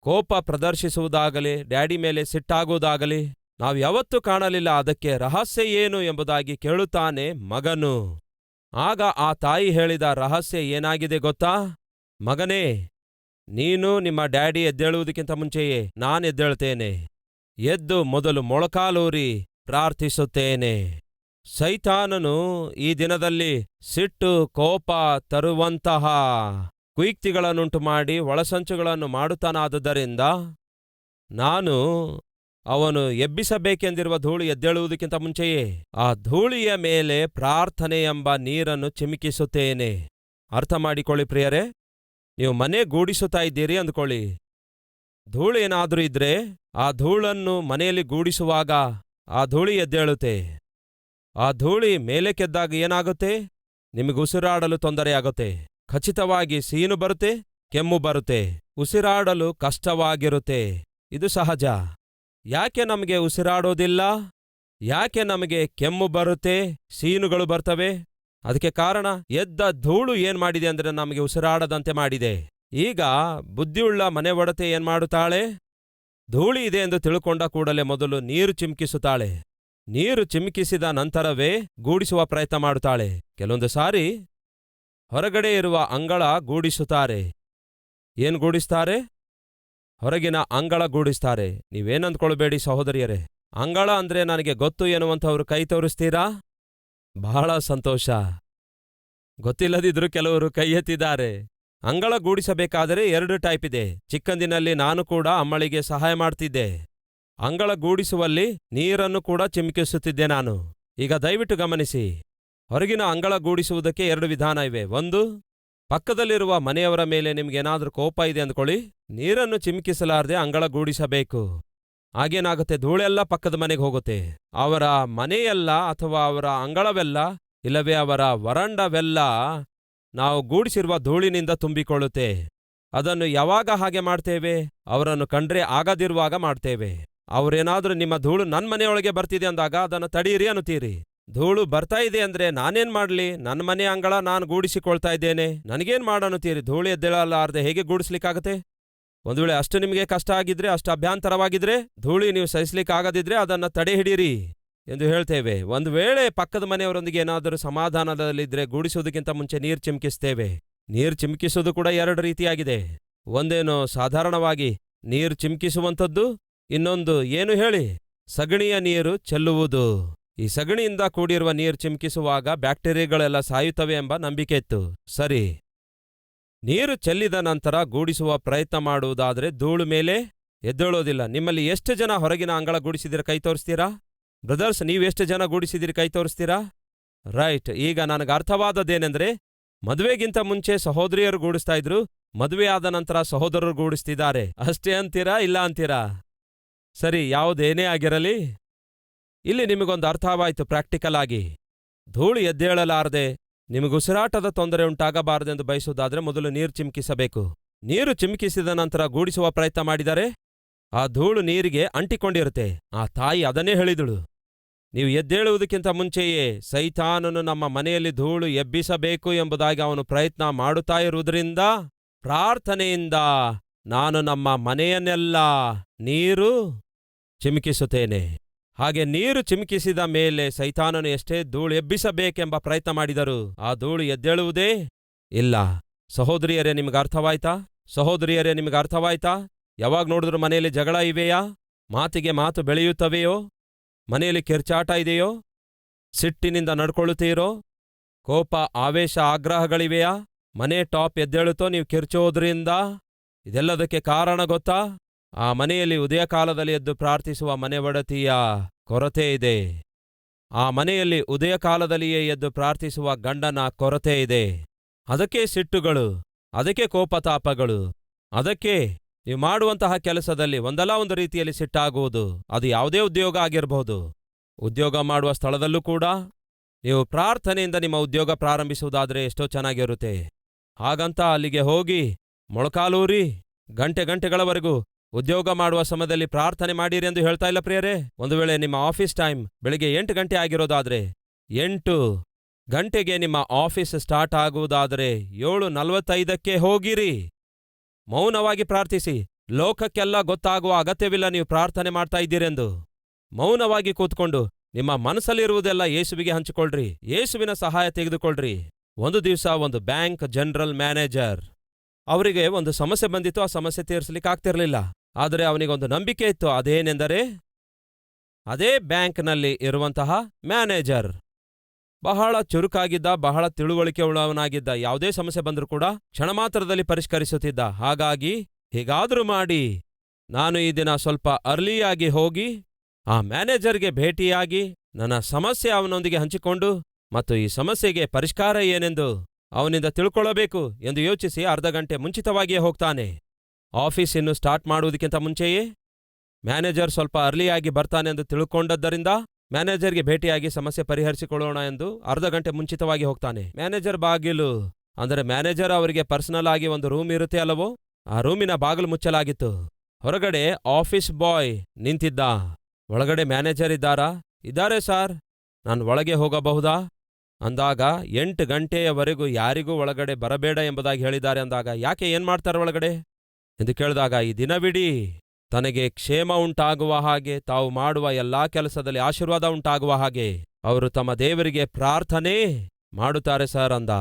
ಕೋಪ ಪ್ರದರ್ಶಿಸುವುದಾಗಲಿ, ಡ್ಯಾಡಿ ಮೇಲೆ ಸಿಟ್ಟಾಗುವುದಾಗಲಿ ನಾವು ಯಾವತ್ತೂ ಕಾಣಲಿಲ್ಲ. ಅದಕ್ಕೆ ರಹಸ್ಯ ಏನು ಎಂಬುದಾಗಿ ಕೇಳುತ್ತಾನೆ ಮಗನು. ಆಗ ಆ ತಾಯಿ ಹೇಳಿದ ರಹಸ್ಯ ಏನಾಗಿದೆ ಗೊತ್ತಾ? ಮಗನೇ, ನೀನು ನಿಮ್ಮ ಡ್ಯಾಡಿ ಎದ್ದೇಳುವುದಕ್ಕಿಂತ ಮುಂಚೆಯೇ ನಾನೆದ್ದೇಳ್ತೇನೆ. ಎದ್ದು ಮೊದಲು ಮೊಳಕಾಲೂರಿ ಪ್ರಾರ್ಥಿಸುತ್ತೇನೆ. ಸೈತಾನನು ಈ ದಿನದಲ್ಲಿ ಸಿಟ್ಟು, ಕೋಪ ತರುವಂತಹ ಕುಯುಕ್ತಿಗಳನ್ನುಂಟು ಮಾಡಿ ಒಳಸಂಚುಗಳನ್ನು ಮಾಡುತ್ತಾನಾದುದರಿಂದ ನಾನು ಅವನು ಎಬ್ಬಿಸಬೇಕೆಂದಿರುವ ಧೂಳು ಎದ್ದೇಳುವುದಕ್ಕಿಂತ ಮುಂಚೆಯೇ ಆ ಧೂಳಿಯ ಮೇಲೆ ಪ್ರಾರ್ಥನೆ ಎಂಬ ನೀರನ್ನು ಚಿಮುಕಿಸುತ್ತೇನೆ. ಅರ್ಥ ಮಾಡಿಕೊಳ್ಳಿ ಪ್ರಿಯರೇ, ನೀವು ಮನೆ ಗೂಡಿಸುತ್ತಾ ಇದ್ದೀರಿ ಅಂದ್ಕೊಳ್ಳಿ. ಧೂಳೇನಾದರೂ ಇದ್ರೆ ಆ ಧೂಳನ್ನು ಮನೆಯಲ್ಲಿ ಗೂಡಿಸುವಾಗ ಆ ಧೂಳಿ ಎದ್ದೇಳುತ್ತೆ. ಆ ಧೂಳಿ ಮೇಲಕ್ಕೆದ್ದಾಗ ಏನಾಗುತ್ತೆ? ನಿಮಗೆ ಉಸಿರಾಡಲು ತೊಂದರೆಯಾಗುತ್ತೆ. ಖಚಿತವಾಗಿ ಸೀನು ಬರುತ್ತೆ, ಕೆಮ್ಮು ಬರುತ್ತೆ, ಉಸಿರಾಡಲು ಕಷ್ಟವಾಗಿರುತ್ತೆ. ಇದು ಸಹಜ. ಯಾಕೆ ನಮಗೆ ಉಸಿರಾಡೋದಿಲ್ಲ? ಯಾಕೆ ನಮಗೆ ಕೆಮ್ಮು ಬರುತ್ತೆ, ಸೀನುಗಳು ಬರ್ತವೆ? ಅದಕ್ಕೆ ಕಾರಣ ಎದ್ದ ಧೂಳು ಏನ್ ಮಾಡಿದೆ ಅಂದ್ರೆ ನಮಗೆ ಉಸಿರಾಡದಂತೆ ಮಾಡಿದೆ. ಈಗ ಬುದ್ಧಿಯುಳ್ಳ ಮನೆ ಒಡತೆ ಏನ್ ಮಾಡುತ್ತಾಳೆ? ಧೂಳಿ ಇದೆ ಎಂದು ತಿಳ್ಕೊಂಡ ಕೂಡಲೇ ಮೊದಲು ನೀರು ಚಿಮ್ಕಿಸುತ್ತಾಳೆ. ನೀರು ಚಿಮ್ಕಿಸಿದ ನಂತರವೇ ಗೂಡಿಸುವ ಪ್ರಯತ್ನ ಮಾಡುತ್ತಾಳೆ. ಕೆಲವೊಂದು ಸಾರಿ ಹೊರಗಡೆ ಇರುವ ಅಂಗಳ ಗೂಡಿಸುತ್ತಾರೆ. ಏನ್ ಗೂಡಿಸ್ತಾರೆ? ಹೊರಗಿನ ಅಂಗಳ ಗೂಡಿಸ್ತಾರೆ. ನೀವೇನಂದ್ಕೊಳ್ಬೇಡಿ ಸಹೋದರಿಯರೇ, ಅಂಗಳ ಅಂದ್ರೆ ನನಗೆ ಗೊತ್ತು ಎನ್ನುವಂಥವ್ರು ಕೈ ತೋರಿಸ್ತೀರಾ? ಬಹಳ ಸಂತೋಷ. ಗೊತ್ತಿಲ್ಲದಿದ್ರು ಕೆಲವರು ಕೈ ಎತ್ತಿದ್ದಾರೆ. ಅಂಗಳ ಗೂಡಿಸಬೇಕಾದರೆ 2 ಟೈಪ್ ಇದೆ. ಚಿಕ್ಕಂದಿನಲ್ಲಿ ನಾನು ಕೂಡ ಅಮ್ಮಳಿಗೆ ಸಹಾಯ ಮಾಡ್ತಿದ್ದೆ. ಅಂಗಳ ಗೂಡಿಸುವಲ್ಲಿ ನೀರನ್ನು ಕೂಡ ಚಿಮುಕಿಸುತ್ತಿದ್ದೆ ನಾನು. ಈಗ ದಯವಿಟ್ಟು ಗಮನಿಸಿ, ಹೊರಗಿನ ಅಂಗಳ ಗೂಡಿಸುವುದಕ್ಕೆ 2 ವಿಧಾನ ಇವೆ. ಒಂದು, ಪಕ್ಕದಲ್ಲಿರುವ ಮನೆಯವರ ಮೇಲೆ ನಿಮ್ಗೇನಾದ್ರೂ ಕೋಪ ಇದೆ ಅಂದ್ಕೊಳ್ಳಿ, ನೀರನ್ನು ಚಿಮುಕಿಸಲಾರದೆ ಅಂಗಳ ಗೂಡಿಸಬೇಕು. ಆಗೇನಾಗುತ್ತೆ? ಧೂಳೆಲ್ಲ ಪಕ್ಕದ ಮನೆಗೆ ಹೋಗುತ್ತೆ. ಅವರ ಮನೆಯೆಲ್ಲ ಅಥವಾ ಅವರ ಅಂಗಳವೆಲ್ಲ, ಇಲ್ಲವೇ ಅವರ ವರಂಡವೆಲ್ಲ ನಾವು ಗೂಡಿಸಿರುವ ಧೂಳಿನಿಂದ ತುಂಬಿಕೊಳ್ಳುತ್ತೆ. ಅದನ್ನು ಯಾವಾಗ ಹಾಗೆ ಮಾಡ್ತೇವೆ? ಅವರನ್ನು ಕಂಡ್ರೆ ಆಗದಿರುವಾಗ ಮಾಡ್ತೇವೆ. ಅವರೇನಾದ್ರೂ ನಿಮ್ಮ ಧೂಳು ನನ್ನ ಮನೆಯೊಳಗೆ ಬರ್ತಿದೆ ಅಂದಾಗ ಅದನ್ನು ತಡೀರಿ ಅನ್ನುತ್ತೀರಿ. ಧೂಳು ಬರ್ತಾ ಇದೆ ಅಂದ್ರೆ ನಾನೇನ್ ಮಾಡ್ಲಿ? ನನ್ನ ಮನೆ ಅಂಗಳ ನಾನು ಗೂಡಿಸಿಕೊಳ್ತಾ ಇದ್ದೇನೆ. ನನಗೇನ್ ಮಾಡನ್ನುತ್ತೀರಿ? ಧೂಳು ಎದ್ದೇಳಲಾರ್ದೆ ಹೇಗೆ ಗೂಡಿಸ್ಲಿಕ್ಕಾಗತ್ತೆ? ಒಂದು ವೇಳೆ ಅಷ್ಟು ನಿಮಗೆ ಕಷ್ಟ ಆಗಿದ್ರೆ, ಅಷ್ಟು ಅಭ್ಯಂತರವಾಗಿದ್ರೆ, ಧೂಳಿ ನೀವು ಸಹಿಸ್ಲಿಕ್ಕಾಗದಿದ್ರೆ ಅದನ್ನ ತಡೆ ಹಿಡೀರಿ ಎಂದು ಹೇಳ್ತೇವೆ. ಒಂದು ವೇಳೆ ಪಕ್ಕದ ಮನೆಯವರೊಂದಿಗೆ ಏನಾದರೂ ಸಮಾಧಾನದಲ್ಲಿದ್ರೆ ಗೂಡಿಸುವುದಕ್ಕಿಂತ ಮುಂಚೆ ನೀರು ಚಿಮುಕಿಸ್ತೇವೆ. ನೀರು ಚಿಮುಕಿಸೋದು ಕೂಡ ಎರಡು ರೀತಿಯಾಗಿದೆ. ಒಂದೇನೋ ಸಾಧಾರಣವಾಗಿ ನೀರು ಚಿಮುಕಿಸುವಂಥದ್ದು, ಇನ್ನೊಂದು ಏನು ಹೇಳಿ? ಸಗಣಿಯ ನೀರು ಚೆಲ್ಲುವುದು. ಈ ಸಗಣಿಯಿಂದ ಕೂಡಿರುವ ನೀರು ಚಿಮುಕಿಸುವಾಗ ಬ್ಯಾಕ್ಟೀರಿಯಾಗಳೆಲ್ಲ ಸಾಯುತ್ತವೆ ಎಂಬ ನಂಬಿಕೆ ಇತ್ತು. ಸರಿ, ನೀರು ಚೆಲ್ಲಿದ ನಂತರ ಗೂಡಿಸುವ ಪ್ರಯತ್ನ ಮಾಡುವುದಾದ್ರೆ ಧೂಳು ಮೇಲೆ ಎದ್ದೇಳೋದಿಲ್ಲ. ನಿಮ್ಮಲ್ಲಿ ಎಷ್ಟು ಜನ ಹೊರಗಿನ ಅಂಗಳ ಗೂಡಿಸಿದಿರ? ಕೈ ತೋರಿಸ್ತೀರಾ? ಬ್ರದರ್ಸ್, ನೀವೆಷ್ಟು ಜನ ಗೂಡಿಸಿದಿರಿ? ಕೈ ತೋರಿಸ್ತೀರಾ? ರೈಟ್. ಈಗ ನನಗೆ ಅರ್ಥವಾದದ್ದೇನೆಂದ್ರೆ, ಮದುವೆಗಿಂತ ಮುಂಚೆ ಸಹೋದರಿಯರು ಗೂಡಿಸ್ತಾ ಇದ್ರು, ಮದುವೆ ಆದ ನಂತರ ಸಹೋದರರು ಗೂಡಿಸ್ತಿದ್ದಾರೆ. ಅಷ್ಟೇ ಅಂತೀರಾ, ಇಲ್ಲ ಅಂತೀರಾ? ಸರಿ, ಯಾವುದೇನೇ ಆಗಿರಲಿ, ಇಲ್ಲಿ ನಿಮಗೊಂದು ಅರ್ಥವಾಯ್ತು ಪ್ರಾಕ್ಟಿಕಲ್ ಆಗಿ. ಧೂಳು ಎದ್ದೇಳಲಾರದೆ ನಿಮಗೆ ಉಸಿರಾಟದ ತೊಂದರೆ ಉಂಟಾಗಬಾರದೆಂದು ಬಯಸುವುದಾದ್ರೆ ಮೊದಲು ನೀರು ಚಿಮುಕಿಸಬೇಕು. ನೀರು ಚಿಮುಕಿಸಿದ ನಂತರ ಗೂಡಿಸುವ ಪ್ರಯತ್ನ ಮಾಡಿದರೆ ಆ ಧೂಳು ನೀರಿಗೆ ಅಂಟಿಕೊಂಡಿರುತ್ತೆ. ಆ ತಾಯಿ ಅದನ್ನೇ ಹೇಳಿದಳು, ನೀವು ಎದ್ದೇಳುವುದಕ್ಕಿಂತ ಮುಂಚೆಯೇ ಸೈತಾನನು ನಮ್ಮ ಮನೆಯಲ್ಲಿ ಧೂಳು ಎಬ್ಬಿಸಬೇಕು ಎಂಬುದಾಗಿ ಅವನು ಪ್ರಯತ್ನ ಮಾಡುತ್ತಾ ಇರುವುದರಿಂದ ಪ್ರಾರ್ಥನೆಯಿಂದ ನಾನು ನಮ್ಮ ಮನೆಯನ್ನೆಲ್ಲ ನೀರು ಚಿಮುಕಿಸುತ್ತೇನೆ. ಹಾಗೆ ನೀರು ಚಿಮುಕಿಸಿದ ಮೇಲೆ ಸೈತಾನನು ಎಷ್ಟೇ ಧೂಳು ಎಬ್ಬಿಸಬೇಕೆಂಬ ಪ್ರಯತ್ನ ಮಾಡಿದರೂ ಆ ಧೂಳು ಎದ್ದೇಳುವುದೇ ಇಲ್ಲ. ಸಹೋದರಿಯರೇ, ನಿಮಗೆ ಅರ್ಥವಾಯ್ತಾ? ಸಹೋದರಿಯರೇ, ನಿಮಗೆ ಅರ್ಥವಾಯ್ತಾ? ಯಾವಾಗ ನೋಡಿದ್ರು ಮನೆಯಲ್ಲಿ ಜಗಳ ಇವೆಯಾ? ಮಾತಿಗೆ ಮಾತು ಬೆಳೆಯುತ್ತವೆಯೋ? ಮನೆಯಲ್ಲಿ ಕಿರ್ಚಾಟ ಇದೆಯೋ? ಸಿಟ್ಟಿನಿಂದ ನಡ್ಕೊಳ್ಳುತ್ತೀರೋ? ಕೋಪ, ಆವೇಶ, ಆಗ್ರಹಗಳಿವೆಯಾ? ಮನೆ ಟಾಪ್ ಎದ್ದೇಳುತ್ತೋ ನೀವು ಕಿರ್ಚೋದ್ರಿಂದ? ಇದೆಲ್ಲದಕ್ಕೆ ಕಾರಣ ಗೊತ್ತಾ? ಆ ಮನೆಯಲ್ಲಿ ಉದಯ ಕಾಲದಲ್ಲಿ ಎದ್ದು ಪ್ರಾರ್ಥಿಸುವ ಮನೆ ಒಡತಿಯ ಕೊರತೆ ಇದೆ. ಆ ಮನೆಯಲ್ಲಿ ಉದಯ ಕಾಲದಲ್ಲಿಯೇ ಎದ್ದು ಪ್ರಾರ್ಥಿಸುವ ಗಂಡನ ಕೊರತೆ ಇದೆ. ಅದಕ್ಕೆ ಸಿಟ್ಟುಗಳು, ಅದಕ್ಕೆ ಕೋಪತಾಪಗಳು, ಅದಕ್ಕೆ ನೀವು ಮಾಡುವಂತಹ ಕೆಲಸದಲ್ಲಿ ಒಂದಲ್ಲ ಒಂದು ರೀತಿಯಲ್ಲಿ ಸಿಟ್ಟಾಗುವುದು. ಅದು ಯಾವುದೇ ಉದ್ಯೋಗ ಆಗಿರಬಹುದು. ಉದ್ಯೋಗ ಮಾಡುವ ಸ್ಥಳದಲ್ಲೂ ಕೂಡ ನೀವು ಪ್ರಾರ್ಥನೆಯಿಂದ ನಿಮ್ಮ ಉದ್ಯೋಗ ಪ್ರಾರಂಭಿಸುವುದಾದರೆ ಎಷ್ಟೋ ಚೆನ್ನಾಗಿರುತ್ತೆ. ಹಾಗಂತ ಅಲ್ಲಿಗೆ ಹೋಗಿ ಮೊಳಕಾಲೂರಿ ಗಂಟೆಗಳವರೆಗೂ ಉದ್ಯೋಗ ಮಾಡುವ ಸಮಯದಲ್ಲಿ ಪ್ರಾರ್ಥನೆ ಮಾಡಿರಿ ಎಂದು ಹೇಳ್ತಾ ಇಲ್ಲ ಪ್ರಿಯರೇ. ಒಂದು ವೇಳೆ ನಿಮ್ಮ ಆಫೀಸ್ ಟೈಮ್ ಬೆಳಿಗ್ಗೆ 8 ಗಂಟೆ ಆಗಿರೋದಾದ್ರೆ, 8 ಗಂಟೆಗೆ ನಿಮ್ಮ ಆಫೀಸ್ ಸ್ಟಾರ್ಟ್ ಆಗುವುದಾದರೆ 7:45ಕ್ಕೆ ಹೋಗಿರಿ. ಮೌನವಾಗಿ ಪ್ರಾರ್ಥಿಸಿ. ಲೋಕಕ್ಕೆಲ್ಲ ಗೊತ್ತಾಗುವ ಅಗತ್ಯವಿಲ್ಲ ನೀವು ಪ್ರಾರ್ಥನೆ ಮಾಡ್ತಾ ಇದ್ದೀರೆಂದು. ಮೌನವಾಗಿ ಕೂತ್ಕೊಂಡು ನಿಮ್ಮ ಮನಸ್ಸಲ್ಲಿರುವುದೆಲ್ಲ ಯೇಸುವಿಗೆ ಹಂಚಿಕೊಳ್ಳ್ರಿ. ಯೇಸುವಿನ ಸಹಾಯ ತೆಗೆದುಕೊಳ್ಳ್ರಿ. ಒಂದು ದಿವಸ ಒಂದು ಬ್ಯಾಂಕ್ ಜನರಲ್ ಮ್ಯಾನೇಜರ್, ಅವರಿಗೆ ಒಂದು ಸಮಸ್ಯೆ ಬಂದಿತ್ತು. ಆ ಸಮಸ್ಯೆ ತೀರಿಸಲಿಕ್ಕಾಗ್ತಿರ್ಲಿಲ್ಲ. ಆದರೆ ಅವನಿಗೊಂದು ನಂಬಿಕೆ ಇತ್ತು. ಅದೇನೆಂದರೆ, ಅದೇ ಬ್ಯಾಂಕ್ನಲ್ಲಿ ಇರುವಂತಹ ಮ್ಯಾನೇಜರ್ ಬಹಳ ಚುರುಕಾಗಿದ್ದ, ಬಹಳ ತಿಳುವಳಿಕೆ ಉಳ್ಳವನಾಗಿದ್ದ. ಯಾವುದೇ ಸಮಸ್ಯೆ ಬಂದರೂ ಕೂಡ ಕ್ಷಣಮಾತ್ರದಲ್ಲಿ ಪರಿಷ್ಕರಿಸುತ್ತಿದ್ದ. ಹಾಗಾಗಿ ಹೀಗಾದರೂ ಮಾಡಿ ನಾನು ಈ ದಿನ ಸ್ವಲ್ಪ ಅರ್ಲಿಯಾಗಿ ಹೋಗಿ ಆ ಮ್ಯಾನೇಜರ್ಗೆ ಭೇಟಿಯಾಗಿ ನನ್ನ ಸಮಸ್ಯೆ ಅವನೊಂದಿಗೆ ಹಂಚಿಕೊಂಡು ಮತ್ತು ಈ ಸಮಸ್ಯೆಗೆ ಪರಿಷ್ಕಾರ ಏನೆಂದು ಅವನಿಂದ ತಿಳ್ಕೊಳ್ಳಬೇಕು ಎಂದು ಯೋಚಿಸಿ ಅರ್ಧ ಗಂಟೆ ಮುಂಚಿತವಾಗಿಯೇ ಹೋಗ್ತಾನೆ. ಆಫೀಸ್ ಇನ್ನು ಸ್ಟಾರ್ಟ್ ಮಾಡುವುದಕ್ಕಿಂತ ಮುಂಚೆಯೇ ಮ್ಯಾನೇಜರ್ ಸ್ವಲ್ಪ ಅರ್ಲಿಯಾಗಿ ಬರ್ತಾನೆಂದು ತಿಳ್ಕೊಂಡದ್ದರಿಂದ ಮ್ಯಾನೇಜರ್ಗೆ ಭೇಟಿಯಾಗಿ ಸಮಸ್ಯೆ ಪರಿಹರಿಸಿಕೊಳ್ಳೋಣ ಎಂದು ಅರ್ಧ ಗಂಟೆ ಮುಂಚಿತವಾಗಿ ಹೋಗ್ತಾನೆ. ಮ್ಯಾನೇಜರ್ ಬಾಗಿಲು ಅಂದರೆ ಮ್ಯಾನೇಜರ್ ಅವರಿಗೆ ಪರ್ಸನಲ್ ಆಗಿ ಒಂದು ರೂಮ್ ಇರುತ್ತೆ ಅಲ್ಲವೋ, ಆ ರೂಮಿನ ಬಾಗಿಲು ಮುಚ್ಚಲಾಗಿತ್ತು. ಹೊರಗಡೆ ಆಫೀಸ್ ಬಾಯ್ ನಿಂತಿದ್ದ. ಒಳಗಡೆ ಮ್ಯಾನೇಜರ್ ಇದ್ದಾರಾ? ಇದ್ದಾರೆ ಸಾರ್, ನಾನು ಒಳಗೆ ಹೋಗಬಹುದಾ ಅಂದಾಗ 8 ಗಂಟೆಯವರೆಗೂ ಯಾರಿಗೂ ಒಳಗಡೆ ಬರಬೇಡ ಎಂಬುದಾಗಿ ಹೇಳಿದ್ದಾರೆ ಅಂದಾಗ, ಯಾಕೆ ಏನ್ ಮಾಡ್ತಾರೆ ಒಳಗಡೆ ಎಂದು ಕೇಳಿದಾಗ, ಈ ದಿನವಿಡೀ ತನಗೆ ಕ್ಷೇಮ ಉಂಟಾಗುವ ಹಾಗೆ, ತಾವು ಮಾಡುವ ಎಲ್ಲಾ ಕೆಲಸದಲ್ಲಿ ಆಶೀರ್ವಾದ ಉಂಟಾಗುವ ಹಾಗೆ ಅವರು ತಮ್ಮ ದೇವರಿಗೆ ಪ್ರಾರ್ಥನೆ ಮಾಡುತ್ತಾರೆ ಸರ್ ಅಂದ.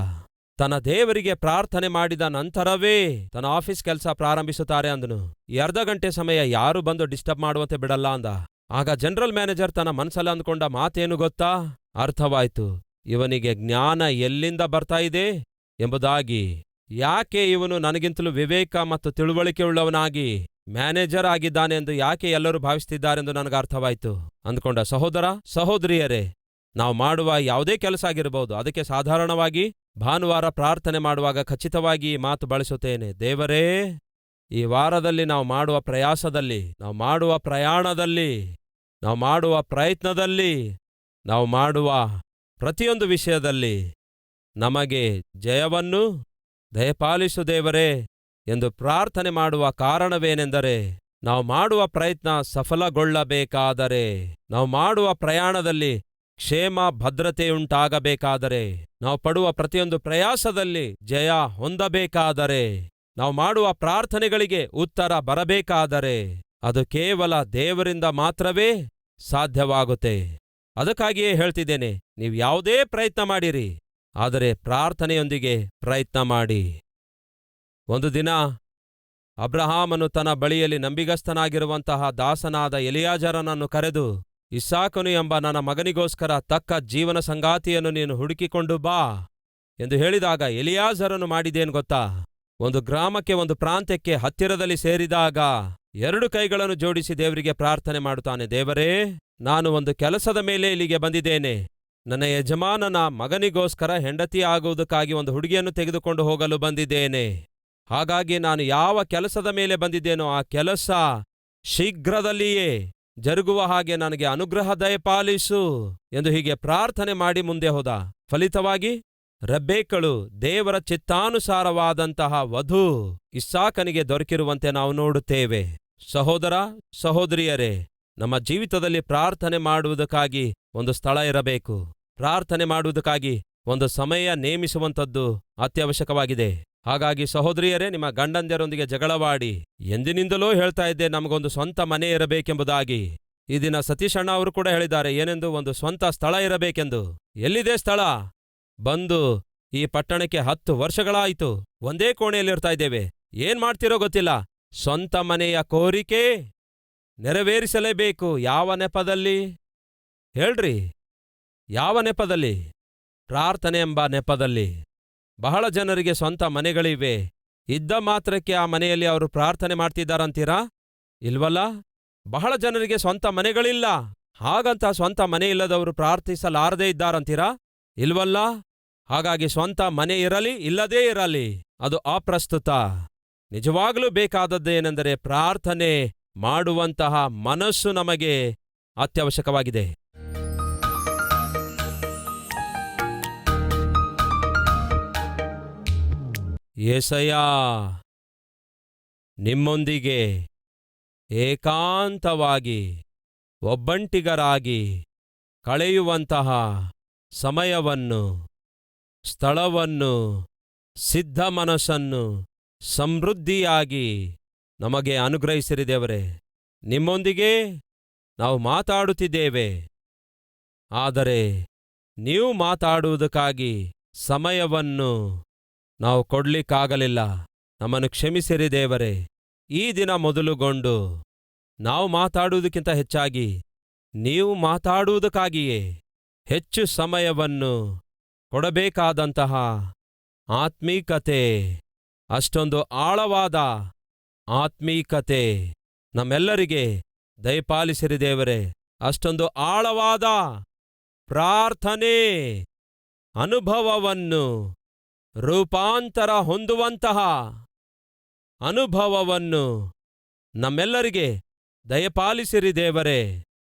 ತನ್ನ ದೇವರಿಗೆ ಪ್ರಾರ್ಥನೆ ಮಾಡಿದ ನಂತರವೇ ತನ್ನ ಆಫೀಸ್ ಕೆಲಸ ಪ್ರಾರಂಭಿಸುತ್ತಾರೆ ಅಂದನು. ಈ ಅರ್ಧ ಗಂಟೆ ಸಮಯ ಯಾರು ಬಂದು ಡಿಸ್ಟರ್ಬ್ ಮಾಡುವಂತೆ ಬಿಡಲ್ಲ ಅಂದ. ಆಗ ಜನರಲ್ ಮ್ಯಾನೇಜರ್ ತನ್ನ ಮನಸ್ಸಲ್ಲಿ ಅಂದ್ಕೊಂಡ ಮಾತೇನು ಗೊತ್ತಾ? ಅರ್ಥವಾಯ್ತು, ಇವನಿಗೆ ಜ್ಞಾನ ಎಲ್ಲಿಂದ ಬರ್ತಾ ಇದೆ ಎಂಬುದಾಗಿ. ಯಾಕೆ ಇವನು ನನಗಿಂತಲೂ ವಿವೇಕ ಮತ್ತು ತಿಳುವಳಿಕೆಯುಳ್ಳವನಾಗಿ ಮ್ಯಾನೇಜರ್ ಆಗಿದ್ದಾನೆ ಎಂದು ಯಾಕೆ ಎಲ್ಲರೂ ಭಾವಿಸ್ತಿದ್ದಾರೆಂದು ನನಗೆ ಅರ್ಥವಾಯ್ತು ಅಂದ್ಕೊಂಡ. ಸಹೋದರ ಸಹೋದರಿಯರೇ, ನಾವು ಮಾಡುವ ಯಾವುದೇ ಕೆಲಸ ಆಗಿರಬಹುದು, ಅದಕ್ಕೆ ಸಾಧಾರಣವಾಗಿ ಭಾನುವಾರ ಪ್ರಾರ್ಥನೆ ಮಾಡುವಾಗ ಖಚಿತವಾಗಿ ಈ ಮಾತು ಬಳಸುತ್ತೇನೆ. ದೇವರೇ, ಈ ವಾರದಲ್ಲಿ ನಾವು ಮಾಡುವ ಪ್ರಯಾಸದಲ್ಲಿ, ನಾವು ಮಾಡುವ ಪ್ರಯಾಣದಲ್ಲಿ, ನಾವು ಮಾಡುವ ಪ್ರಯತ್ನದಲ್ಲಿ, ನಾವು ಮಾಡುವ ಪ್ರತಿಯೊಂದು ವಿಷಯದಲ್ಲಿ ನಮಗೆ ಜಯವನ್ನು ದಯಪಾಲಿಸು ದೇವರೇ ಎಂದು ಪ್ರಾರ್ಥನೆ ಮಾಡುವ ಕಾರಣವೇನೆಂದರೆ, ನಾವು ಮಾಡುವ ಪ್ರಯತ್ನ ಸಫಲಗೊಳ್ಳಬೇಕಾದರೆ, ನಾವು ಮಾಡುವ ಪ್ರಯಾಣದಲ್ಲಿ ಕ್ಷೇಮ ಭದ್ರತೆಯುಂಟಾಗಬೇಕಾದರೆ, ನಾವು ಪಡುವ ಪ್ರತಿಯೊಂದು ಪ್ರಯಾಸದಲ್ಲಿ ಜಯ ಹೊಂದಬೇಕಾದರೆ, ನಾವು ಮಾಡುವ ಪ್ರಾರ್ಥನೆಗಳಿಗೆ ಉತ್ತರ ಬರಬೇಕಾದರೆ ಅದು ಕೇವಲ ದೇವರಿಂದ ಮಾತ್ರವೇ ಸಾಧ್ಯವಾಗುತ್ತೆ. ಅದಕ್ಕಾಗಿಯೇ ಹೇಳ್ತಿದ್ದೇನೆ, ನೀವು ಯಾವುದೇ ಪ್ರಯತ್ನ ಮಾಡಿರಿ, ಆದರೆ ಪ್ರಾರ್ಥನೆಯೊಂದಿಗೆ ಪ್ರಯತ್ನ ಮಾಡಿ. ಒಂದು ದಿನ ಅಬ್ರಹಾಮನು ತನ್ನ ಬಳಿಯಲ್ಲಿ ನಂಬಿಗಸ್ತನಾಗಿರುವಂತಹ ದಾಸನಾದ ಎಲಿಯಾಜರನನ್ನು ಕರೆದು, ಇಸ್ಸಾಕನು ಎಂಬ ನನ್ನ ಮಗನಿಗೋಸ್ಕರ ತಕ್ಕ ಜೀವನ ಸಂಗಾತಿಯನ್ನು ನೀನು ಹುಡುಕಿಕೊಂಡು ಬಾ ಎಂದು ಹೇಳಿದಾಗ ಎಲಿಯಾಜರನು ಮಾಡಿದೇನು ಗೊತ್ತಾ? ಒಂದು ಗ್ರಾಮಕ್ಕೆ, ಒಂದು ಪ್ರಾಂತ್ಯಕ್ಕೆ ಹತ್ತಿರದಲ್ಲಿ ಸೇರಿದಾಗ 2 ಕೈಗಳನ್ನು ಜೋಡಿಸಿ ದೇವರಿಗೆ ಪ್ರಾರ್ಥನೆ ಮಾಡುತ್ತಾನೆ. ದೇವರೇ, ನಾನು ಒಂದು ಕೆಲಸದ ಮೇಲೆ ಇಲ್ಲಿಗೆ ಬಂದಿದ್ದೇನೆ. ನನ್ನ ಯಜಮಾನನ ಮಗನಿಗೋಸ್ಕರ ಹೆಂಡತಿ ಆಗುವುದಕ್ಕಾಗಿ ಒಂದು ಹುಡುಗಿಯನ್ನು ತೆಗೆದುಕೊಂಡು ಹೋಗಲು ಬಂದಿದ್ದೇನೆ. ಹಾಗಾಗಿ ನಾನು ಯಾವ ಕೆಲಸದ ಮೇಲೆ ಬಂದಿದ್ದೇನೋ ಆ ಕೆಲಸ ಶೀಘ್ರದಲ್ಲಿಯೇ ಜರುಗುವ ಹಾಗೆ ನನಗೆ ಅನುಗ್ರಹ ದಯಪಾಲಿಸು ಎಂದು ಹೀಗೆ ಪ್ರಾರ್ಥನೆ ಮಾಡಿ ಮುಂದೆ ಹೋದ. ಫಲಿತವಾಗಿ ರೆಬ್ಬೆಕ್ಕಳು ದೇವರ ಚಿತ್ತಾನುಸಾರವಾದಂತಹ ವಧು ಇಸ್ಸಾಕನಿಗೆ ದೊರಕಿರುವಂತೆ ನಾವು ನೋಡುತ್ತೇವೆ. ಸಹೋದರ ಸಹೋದರಿಯರೇ, ನಮ್ಮ ಜೀವಿತದಲ್ಲಿ ಪ್ರಾರ್ಥನೆ ಮಾಡುವುದಕ್ಕಾಗಿ ಒಂದು ಸ್ಥಳ ಇರಬೇಕು. ಪ್ರಾರ್ಥನೆ ಮಾಡುವುದಕ್ಕಾಗಿ ಒಂದು ಸಮಯ ನೇಮಿಸುವಂಥದ್ದು ಅತ್ಯವಶ್ಯಕವಾಗಿದೆ. ಹಾಗಾಗಿ ಸಹೋದರಿಯರೇ, ನಿಮ್ಮ ಗಂಡಂದಿರೊಂದಿಗೆ ಜಗಳವಾಡಿ. ಎಂದಿನಿಂದಲೂ ಹೇಳ್ತಾ ಇದ್ದೆ ನಮಗೊಂದು ಸ್ವಂತ ಮನೆ ಇರಬೇಕೆಂಬುದಾಗಿ. ಈ ದಿನ ಸತೀಶ್ ಅಣ್ಣ ಅವರು ಕೂಡ ಹೇಳಿದ್ದಾರೆ ಏನೆಂದು, ಒಂದು ಸ್ವಂತ ಸ್ಥಳ ಇರಬೇಕೆಂದು. ಎಲ್ಲಿದೆ ಸ್ಥಳ? ಬಂದು ಈ ಪಟ್ಟಣಕ್ಕೆ 10 ವರ್ಷಗಳಾಯಿತು. ಒಂದೇ ಕೋಣೆಯಲ್ಲಿರ್ತಾ ಇದ್ದೇವೆ. ಏನ್ ಮಾಡ್ತಿರೋ ಗೊತ್ತಿಲ್ಲ. ಸ್ವಂತ ಮನೆಯ ಕೋರಿಕೆ ನೆರವೇರಿಸಲೇಬೇಕು. ಯಾವ ನೆಪದಲ್ಲಿ ಹೇಳ್ರಿ? ಯಾವ ನೆಪದಲ್ಲಿ? ಪ್ರಾರ್ಥನೆ ಎಂಬ ನೆಪದಲ್ಲಿ. ಬಹಳ ಜನರಿಗೆ ಸ್ವಂತ ಮನೆಗಳಿವೆ. ಇದ್ದ ಮಾತ್ರಕ್ಕೆ ಆ ಮನೆಯಲ್ಲಿ ಅವರು ಪ್ರಾರ್ಥನೆ ಮಾಡ್ತಿದ್ದಾರಂತೀರಾ? ಇಲ್ವಲ್ಲ. ಬಹಳ ಜನರಿಗೆ ಸ್ವಂತ ಮನೆಗಳಿಲ್ಲ. ಹಾಗಂತ ಸ್ವಂತ ಮನೆ ಇಲ್ಲದವರು ಪ್ರಾರ್ಥಿಸಲಾರದೇ ಇದ್ದಾರಂತೀರಾ? ಇಲ್ವಲ್ಲ. ಹಾಗಾಗಿ ಸ್ವಂತ ಮನೆ ಇರಲಿ ಇಲ್ಲದೇ ಇರಲಿ, ಅದು ಅಪ್ರಸ್ತುತ. ನಿಜವಾಗಲೂ ಬೇಕಾದದ್ದೇನೆಂದರೆ ಪ್ರಾರ್ಥನೆ ಮಾಡುವಂತಹ ಮನಸ್ಸು ನಮಗೆ ಅತ್ಯವಶ್ಯಕವಾಗಿದೆ. ಯೆಶಾಯ ನಿಮ್ಮೊಂದಿಗೆ ಏಕಾಂತವಾಗಿ ಒಬ್ಬಂಟಿಗರಾಗಿ ಕಳೆಯುವಂತಹ ಸಮಯವನ್ನು, ಸ್ಥಳವನ್ನು, ಸಿದ್ಧ ಮನಸ್ಸನ್ನು ಸಮೃದ್ಧಿಯಾಗಿ ನಮಗೆ ಅನುಗ್ರಹಿಸಿರಿ ದೇವರೇ. ನಿಮ್ಮೊಂದಿಗೆ ನಾವು ಮಾತಾಡುತ್ತಿದ್ದೇವೆ, ಆದರೆ ನೀವು ಮಾತಾಡುವುದಕ್ಕಾಗಿ ಸಮಯವನ್ನು ನಾವು ಕೊಡ್ಲಿಕ್ಕಾಗಲಿಲ್ಲ. ನಮ್ಮನ್ನು ಕ್ಷಮಿಸಿರಿ ದೇವರೇ. ಈ ದಿನ ಮೊದಲುಗೊಂಡು ನಾವು ಮಾತಾಡುವುದಕ್ಕಿಂತ ಹೆಚ್ಚಾಗಿ ನೀವು ಮಾತಾಡುವುದಕ್ಕಾಗಿಯೇ ಹೆಚ್ಚು ಸಮಯವನ್ನು ಕೊಡಬೇಕಾದಂತಹ ಆತ್ಮೀಕತೆ, ಅಷ್ಟೊಂದು ಆಳವಾದ ಆತ್ಮೀಕತೆ ನಮ್ಮೆಲ್ಲರಿಗೆ ದಯಪಾಲಿಸಿರಿ ದೇವರೇ. ಅಷ್ಟೊಂದು ಆಳವಾದ ಪ್ರಾರ್ಥನೆ ಅನುಭವವನ್ನು, ರೂಪಾಂತರ ಹೊಂದುವಂತಹ ಅನುಭವವನ್ನು ನಮ್ಮೆಲ್ಲರಿಗೆ ದಯಪಾಲಿಸಿರಿ ದೇವರೇ.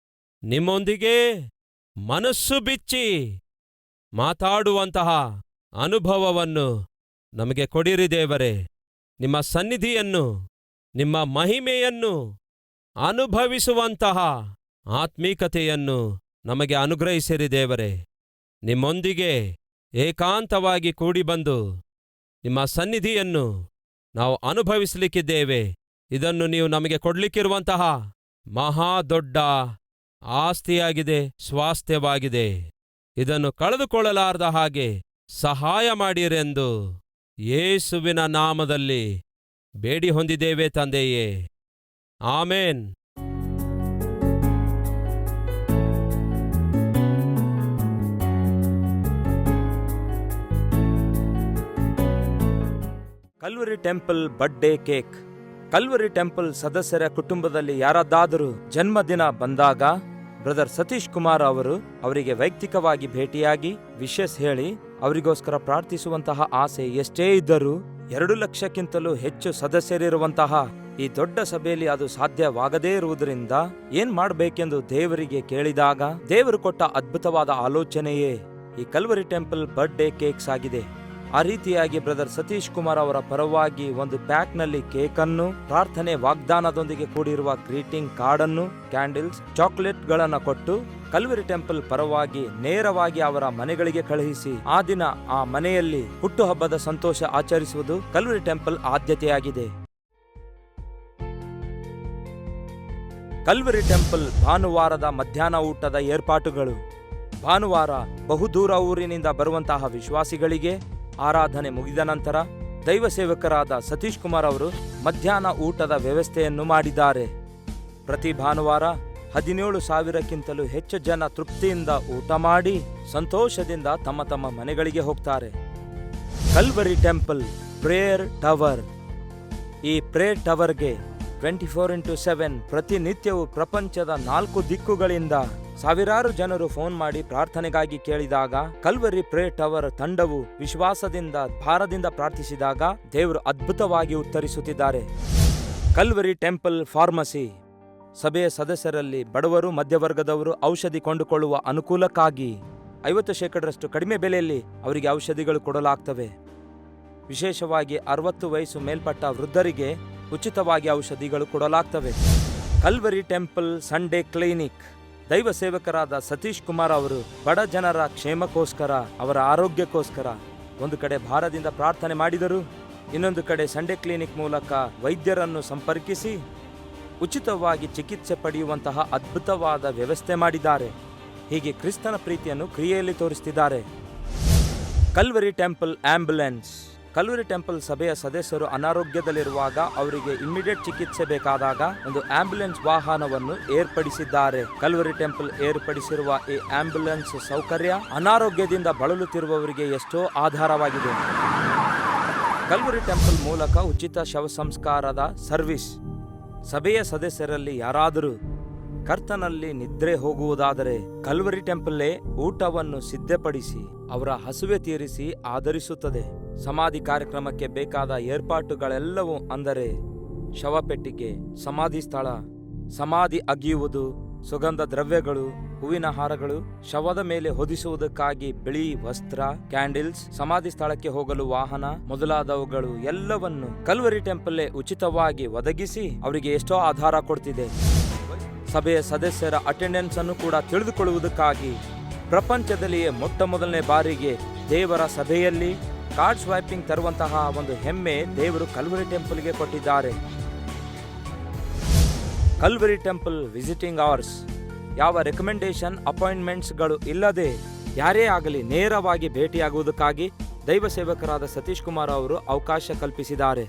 ನಿಮ್ಮೊಂದಿಗೆ ಮನಸ್ಸು ಬಿಚ್ಚಿ ಮಾತಾಡುವಂತಹ ಅನುಭವವನ್ನು ನಮಗೆ ಕೊಡಿರಿ ದೇವರೇ. ನಿಮ್ಮ ಸನ್ನಿಧಿಯನ್ನು, ನಿಮ್ಮ ಮಹಿಮೆಯನ್ನು ಅನುಭವಿಸುವಂತಹ ಆತ್ಮೀಕತೆಯನ್ನು ನಮಗೆ ಅನುಗ್ರಹಿಸಿರಿ ದೇವರೇ. ನಿಮ್ಮೊಂದಿಗೆ ಏಕಾಂತವಾಗಿ ಕೂಡಿಬಂದು ನಿಮ್ಮ ಸನ್ನಿಧಿಯನ್ನು ನಾವು ಅನುಭವಿಸಲಿಕ್ಕಿದ್ದೇವೆ. ಇದನ್ನು ನೀವು ನಮಗೆ ಕೊಡ್ಲಿಕ್ಕಿರುವಂತಹ ಮಹಾ ದೊಡ್ಡ ಆಸ್ತಿಯಾಗಿದೆ, ಸ್ವಾಸ್ಥ್ಯವಾಗಿದೆ. ಇದನ್ನು ಕಳೆದುಕೊಳ್ಳಲಾರದ ಹಾಗೆ ಸಹಾಯ ಮಾಡಿರೆಂದು ಯೇಸುವಿನ ನಾಮದಲ್ಲಿ ಬೇಡಿ ಹೊಂದಿದ್ದೇವೆ ತಂದೆಯೇ. Amen. Calvary temple birthday cake. Calvary temple ಸದಸ್ಯರ ಕುಟುಂಬದಲ್ಲಿ ಯಾರದ್ದಾದರೂ ಜನ್ಮದಿನ ಬಂದಾಗ ಬ್ರದರ್ ಸತೀಶ್ ಕುಮಾರ್ ಅವರು ಅವರಿಗೆ ವೈಯಕ್ತಿಕವಾಗಿ ಭೇಟಿಯಾಗಿ ವಿಶಸ್ ಹೇಳಿ ಅವರಿಗೋಸ್ಕರ ಪ್ರಾರ್ಥಿಸುವಂತಹ ಆಸೆ ಎಷ್ಟೇ ಇದ್ದರೂ 2 ಲಕ್ಷಕ್ಕಿಂತಲೂ ಹೆಚ್ಚು ಸದಸ್ಯರಿರುವಂತಹ ಈ ದೊಡ್ಡ ಸಭೆಯಲ್ಲಿ ಅದು ಸಾಧ್ಯವಾಗದೇ ಇರುವುದರಿಂದ ಏನ್ ಮಾಡಬೇಕೆಂದು ದೇವರಿಗೆ ಕೇಳಿದಾಗ ದೇವರು ಕೊಟ್ಟ ಅದ್ಭುತವಾದ ಆಲೋಚನೆಯೇ ಈ ಕಲ್ವರಿ ಟೆಂಪಲ್ ಬರ್ತ್ಡೇ ಕೇಕ್ಸ್ ಆಗಿದೆ. ಆ ರೀತಿಯಾಗಿ ಬ್ರದರ್ ಸತೀಶ್ ಕುಮಾರ್ ಅವರ ಪರವಾಗಿ ಒಂದು ಪ್ಯಾಕ್ನಲ್ಲಿ ಕೇಕನ್ನು, ಪ್ರಾರ್ಥನೆ ವಾಗ್ದಾನದೊಂದಿಗೆ ಕೂಡಿರುವ ಗ್ರೀಟಿಂಗ್ ಕಾರ್ಡ್ ಅನ್ನು, ಕ್ಯಾಂಡಲ್ಸ್, ಚಾಕೊಲೇಟ್ಗಳನ್ನು ಕೊಟ್ಟು ಕಲ್ವರಿ ಟೆಂಪಲ್ ಪರವಾಗಿ ನೇರವಾಗಿ ಅವರ ಮನೆಗಳಿಗೆ ಕಳುಹಿಸಿ ಆ ದಿನ ಆ ಮನೆಯಲ್ಲಿ ಹುಟ್ಟುಹಬ್ಬದ ಸಂತೋಷ ಆಚರಿಸುವುದು ಕಲ್ವರಿ ಟೆಂಪಲ್ ಆದ್ಯತೆಯಾಗಿದೆ. ಕಲ್ವರಿ ಟೆಂಪಲ್ ಭಾನುವಾರದ ಮಧ್ಯಾಹ್ನ ಊಟದ ಏರ್ಪಾಟುಗಳು. ಭಾನುವಾರ ಬಹುದೂರ ಊರಿನಿಂದ ಬರುವಂತಹ ವಿಶ್ವಾಸಿಗಳಿಗೆ ಆರಾಧನೆ ಮುಗಿದ ನಂತರ ದೈವ ಸೇವಕರಾದ ಸತೀಶ್ ಕುಮಾರ್ ಅವರು ಮಧ್ಯಾಹ್ನ ಊಟದ ವ್ಯವಸ್ಥೆಯನ್ನು ಮಾಡಿದ್ದಾರೆ. ಪ್ರತಿ ಭಾನುವಾರ 17,000ಕ್ಕಿಂತಲೂ ಹೆಚ್ಚು ಜನ ತೃಪ್ತಿಯಿಂದ ಊಟ ಮಾಡಿ ಸಂತೋಷದಿಂದ ತಮ್ಮ ತಮ್ಮ ಮನೆಗಳಿಗೆ ಹೋಗ್ತಾರೆ. Calvary temple prayer tower. ಈ ಪ್ರೇಯರ್ ಟವರ್ಗೆ 24x7 ಪ್ರತಿನಿತ್ಯವೂ ಪ್ರಪಂಚದ 4 ದಿಕ್ಕುಗಳಿಂದ ಸಾವಿರಾರು ಜನರು ಫೋನ್ ಮಾಡಿ ಪ್ರಾರ್ಥನೆಗಾಗಿ ಕೇಳಿದಾಗ ಕಲ್ವರಿ ಪ್ರೇಯರ್ ಟವರ್ ತಂಡವು ವಿಶ್ವಾಸದಿಂದ ಭಾರದಿಂದ ಪ್ರಾರ್ಥಿಸಿದಾಗ ದೇವರು ಅದ್ಭುತವಾಗಿ ಉತ್ತರಿಸುತ್ತಿದ್ದಾರೆ. Calvary temple pharmacy. ಸಭೆಯ ಸದಸ್ಯರಲ್ಲಿ ಬಡವರು, ಮಧ್ಯವರ್ಗದವರು ಔಷಧಿ ಕೊಂಡುಕೊಳ್ಳುವ ಅನುಕೂಲಕ್ಕಾಗಿ 50% ಕಡಿಮೆ ಬೆಲೆಯಲ್ಲಿ ಅವರಿಗೆ ಔಷಧಿಗಳು ಕೊಡಲಾಗ್ತವೆ. ವಿಶೇಷವಾಗಿ 60 ವಯಸ್ಸು ಮೇಲ್ಪಟ್ಟ ವೃದ್ಧರಿಗೆ ಉಚಿತವಾಗಿ ಔಷಧಿಗಳು ಕೊಡಲಾಗ್ತವೆ. Calvary temple Sunday clinic. ದೈವ ಸೇವಕರಾದ ಸತೀಶ್ ಕುಮಾರ್ ಅವರು ಬಡ ಜನರ ಕ್ಷೇಮಕ್ಕೋಸ್ಕರ, ಅವರ ಆರೋಗ್ಯಕ್ಕೋಸ್ಕರ ಒಂದು ಕಡೆ ಭಾರದಿಂದ ಪ್ರಾರ್ಥನೆ ಮಾಡಿದರು, ಇನ್ನೊಂದು ಕಡೆ ಸಂಡೇ ಕ್ಲಿನಿಕ್ ಮೂಲಕ ವೈದ್ಯರನ್ನು ಸಂಪರ್ಕಿಸಿ ಉಚಿತವಾಗಿ ಚಿಕಿತ್ಸೆ ಪಡೆಯುವಂತಹ ಅದ್ಭುತವಾದ ವ್ಯವಸ್ಥೆ ಮಾಡಿದ್ದಾರೆ. ಹೀಗೆ ಕ್ರಿಸ್ತನ ಪ್ರೀತಿಯನ್ನು ಕ್ರಿಯೆಯಲ್ಲಿ ತೋರಿಸುತ್ತಿದ್ದಾರೆ. Calvary temple ambulance. Calvary temple ಸಭೆಯ ಸದಸ್ಯರು ಅನಾರೋಗ್ಯದಲ್ಲಿರುವಾಗ ಅವರಿಗೆ ಇಮ್ಮಿಡಿಯೇಟ್ ಚಿಕಿತ್ಸೆ ಬೇಕಾದಾಗ ಒಂದು ಆಂಬ್ಯುಲೆನ್ಸ್ ವಾಹನವನ್ನು ಏರ್ಪಡಿಸಿದ್ದಾರೆ. ಕಲ್ವರಿ ಟೆಂಪಲ್ ಏರ್ಪಡಿಸಿರುವ ಈ ಆಂಬ್ಯುಲೆನ್ಸ್ ಸೌಕರ್ಯ ಅನಾರೋಗ್ಯದಿಂದ ಬಳಲುತ್ತಿರುವವರಿಗೆ ಎಷ್ಟೋ ಆಧಾರವಾಗಿದೆ. ಕಲ್ವರಿ ಟೆಂಪಲ್ ಮೂಲಕ ಉಚಿತ ಶವ ಸಂಸ್ಕಾರದ ಸರ್ವಿಸ್. ಸಭೆಯ ಸದಸ್ಯರಲ್ಲಿ ಯಾರಾದರೂ ಕರ್ತನಲ್ಲಿ ನಿದ್ರೆ ಹೋಗುವುದಾದರೆ ಕಲ್ವರಿ ಟೆಂಪಲ್ಲೇ ಊಟವನ್ನು ಸಿದ್ಧಪಡಿಸಿ ಅವರ ಹಸುವೆ ತೀರಿಸಿ ಆದರಿಸುತ್ತದೆ. ಸಮಾಧಿ ಕಾರ್ಯಕ್ರಮಕ್ಕೆ ಬೇಕಾದ ಏರ್ಪಾಟುಗಳೆಲ್ಲವೂ ಅಂದರೆ ಶವಪೆಟ್ಟಿಗೆ, ಸಮಾಧಿ ಸ್ಥಳ, ಸಮಾಧಿ ಅಗಿಯುವುದು, ಸುಗಂಧ ದ್ರವ್ಯಗಳು, ಹೂವಿನ ಹಾರಗಳು, ಶವದ ಮೇಲೆ ಹೊದಿಸುವುದಕ್ಕಾಗಿ ಬಿಳಿ ವಸ್ತ್ರ, ಕ್ಯಾಂಡಲ್ಸ್, ಸಮಾಧಿ ಸ್ಥಳಕ್ಕೆ ಹೋಗಲು ವಾಹನ ಮೊದಲಾದವುಗಳು ಎಲ್ಲವನ್ನು ಕಲ್ವರಿ ಟೆಂಪಲ್ಲೇ ಉಚಿತವಾಗಿ ಒದಗಿಸಿ ಅವರಿಗೆ ಎಷ್ಟೋ ಆಧಾರ ಕೊಡ್ತಿದೆ. ಸಭೆಯ ಸದಸ್ಯರ ಅಟೆಂಡೆನ್ಸ್ ಅನ್ನು ಕೂಡ ತಿಳಿದುಕೊಳ್ಳುವುದಕ್ಕಾಗಿ ಪ್ರಪಂಚದಲ್ಲಿಯೇ ಮೊಟ್ಟ ಮೊದಲನೇ ಬಾರಿಗೆ ದೇವರ ಸಭೆಯಲ್ಲಿ ಕಾರ್ಡ್ ಸ್ವೈಪಿಂಗ್ ತರುವಂತಹ ಒಂದು ಹೆಮ್ಮೆ ದೇವರು ಕಲ್ವರಿ ಟೆಂಪಲ್ಗೆ ಕೊಟ್ಟಿದ್ದಾರೆ. Calvary temple visiting hours. ಯಾವ ರೆಕಮೆಂಡೇಶನ್ ಅಪಾಯಿಂಟ್ಮೆಂಟ್ಸ್ಗಳು ಇಲ್ಲದೆ ಯಾರೇ ಆಗಲಿ ನೇರವಾಗಿ ಭೇಟಿಯಾಗುವುದಕ್ಕಾಗಿ ದೈವ ಸೇವಕರಾದ ಸತೀಶ್ ಕುಮಾರ್ ಅವರು ಅವಕಾಶ ಕಲ್ಪಿಸಿದ್ದಾರೆ.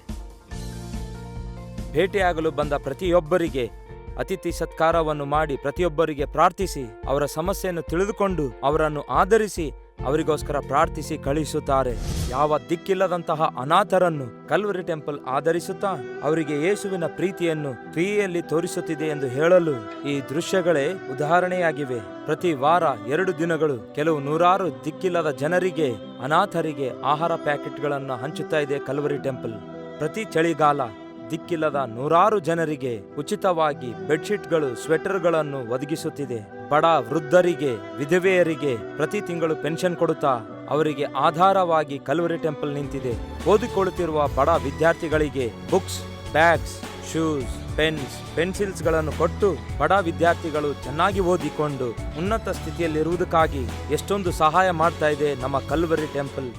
ಭೇಟಿಯಾಗಲು ಬಂದ ಪ್ರತಿಯೊಬ್ಬರಿಗೆ ಅತಿಥಿ ಸತ್ಕಾರವನ್ನು ಮಾಡಿ ಪ್ರತಿಯೊಬ್ಬರಿಗೆ ಪ್ರಾರ್ಥಿಸಿ ಅವರ ಸಮಸ್ಯೆಯನ್ನು ತಿಳಿದುಕೊಂಡು ಅವರನ್ನು ಆಧರಿಸಿ ಅವರಿಗೋಸ್ಕರ ಪ್ರಾರ್ಥಿಸಿ ಕಳುಹಿಸುತ್ತಾರೆ. ಯಾವ ದಿಕ್ಕಿಲ್ಲದಂತಹ ಅನಾಥರನ್ನು ಕಲ್ವರಿ ಟೆಂಪಲ್ ಆಧರಿಸುತ್ತಾ ಅವರಿಗೆ ಯೇಸುವಿನ ಪ್ರೀತಿಯನ್ನು ಕ್ರಿಯೆಯಲ್ಲಿ ತೋರಿಸುತ್ತಿದೆ ಎಂದು ಹೇಳಲು ಈ ದೃಶ್ಯಗಳೇ ಉದಾಹರಣೆಯಾಗಿವೆ. ಪ್ರತಿ ವಾರ 2 ದಿನಗಳು ಕೆಲವು ನೂರಾರು ದಿಕ್ಕಿಲ್ಲದ ಜನರಿಗೆ, ಅನಾಥರಿಗೆ ಆಹಾರ ಪ್ಯಾಕೆಟ್ಗಳನ್ನು ಹಂಚುತ್ತಾ ಇದೆ ಕಲ್ವರಿ ಟೆಂಪಲ್. ಪ್ರತಿ ಚಳಿಗಾಲ ದಿಕ್ಕಿಲ್ಲದ ನೂರಾರು ಜನರಿಗೆ ಉಚಿತವಾಗಿ ಬೆಡ್ಶೀಟ್ಗಳು, ಸ್ವೆಟರ್ಗಳನ್ನು ಒದಗಿಸುತ್ತಿದೆ. ಬಡ ವೃದ್ಧರಿಗೆ, ವಿಧವೆಯರಿಗೆ ಪ್ರತಿ ತಿಂಗಳು ಪೆನ್ಷನ್ ಕೊಡುತ್ತಾ ಅವರಿಗೆ ಆಧಾರವಾಗಿ ಕಲ್ವರಿ ಟೆಂಪಲ್ ನಿಂತಿದೆ. ಓದಿಕೊಳ್ಳುತ್ತಿರುವ ಬಡ ವಿದ್ಯಾರ್ಥಿಗಳಿಗೆ ಬುಕ್ಸ್, ಬ್ಯಾಗ್ಸ್, ಶೂಸ್, ಪೆನ್ಸ್, ಪೆನ್ಸಿಲ್ಸ್ಗಳನ್ನು ಕೊಟ್ಟು ಬಡ ವಿದ್ಯಾರ್ಥಿಗಳು ಚೆನ್ನಾಗಿ ಓದಿಕೊಂಡು ಉನ್ನತ ಸ್ಥಿತಿಯಲ್ಲಿರುವುದಕ್ಕಾಗಿ ಎಷ್ಟೊಂದು ಸಹಾಯ ಮಾಡ್ತಾ ಇದೆ ನಮ್ಮ ಕಲ್ವರಿ ಟೆಂಪಲ್.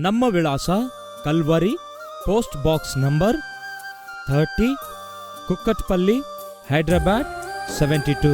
ನಮ್ಮ ವಿಳಾಸ Calvary, post box number 30, Kukatpally, Hyderabad 72.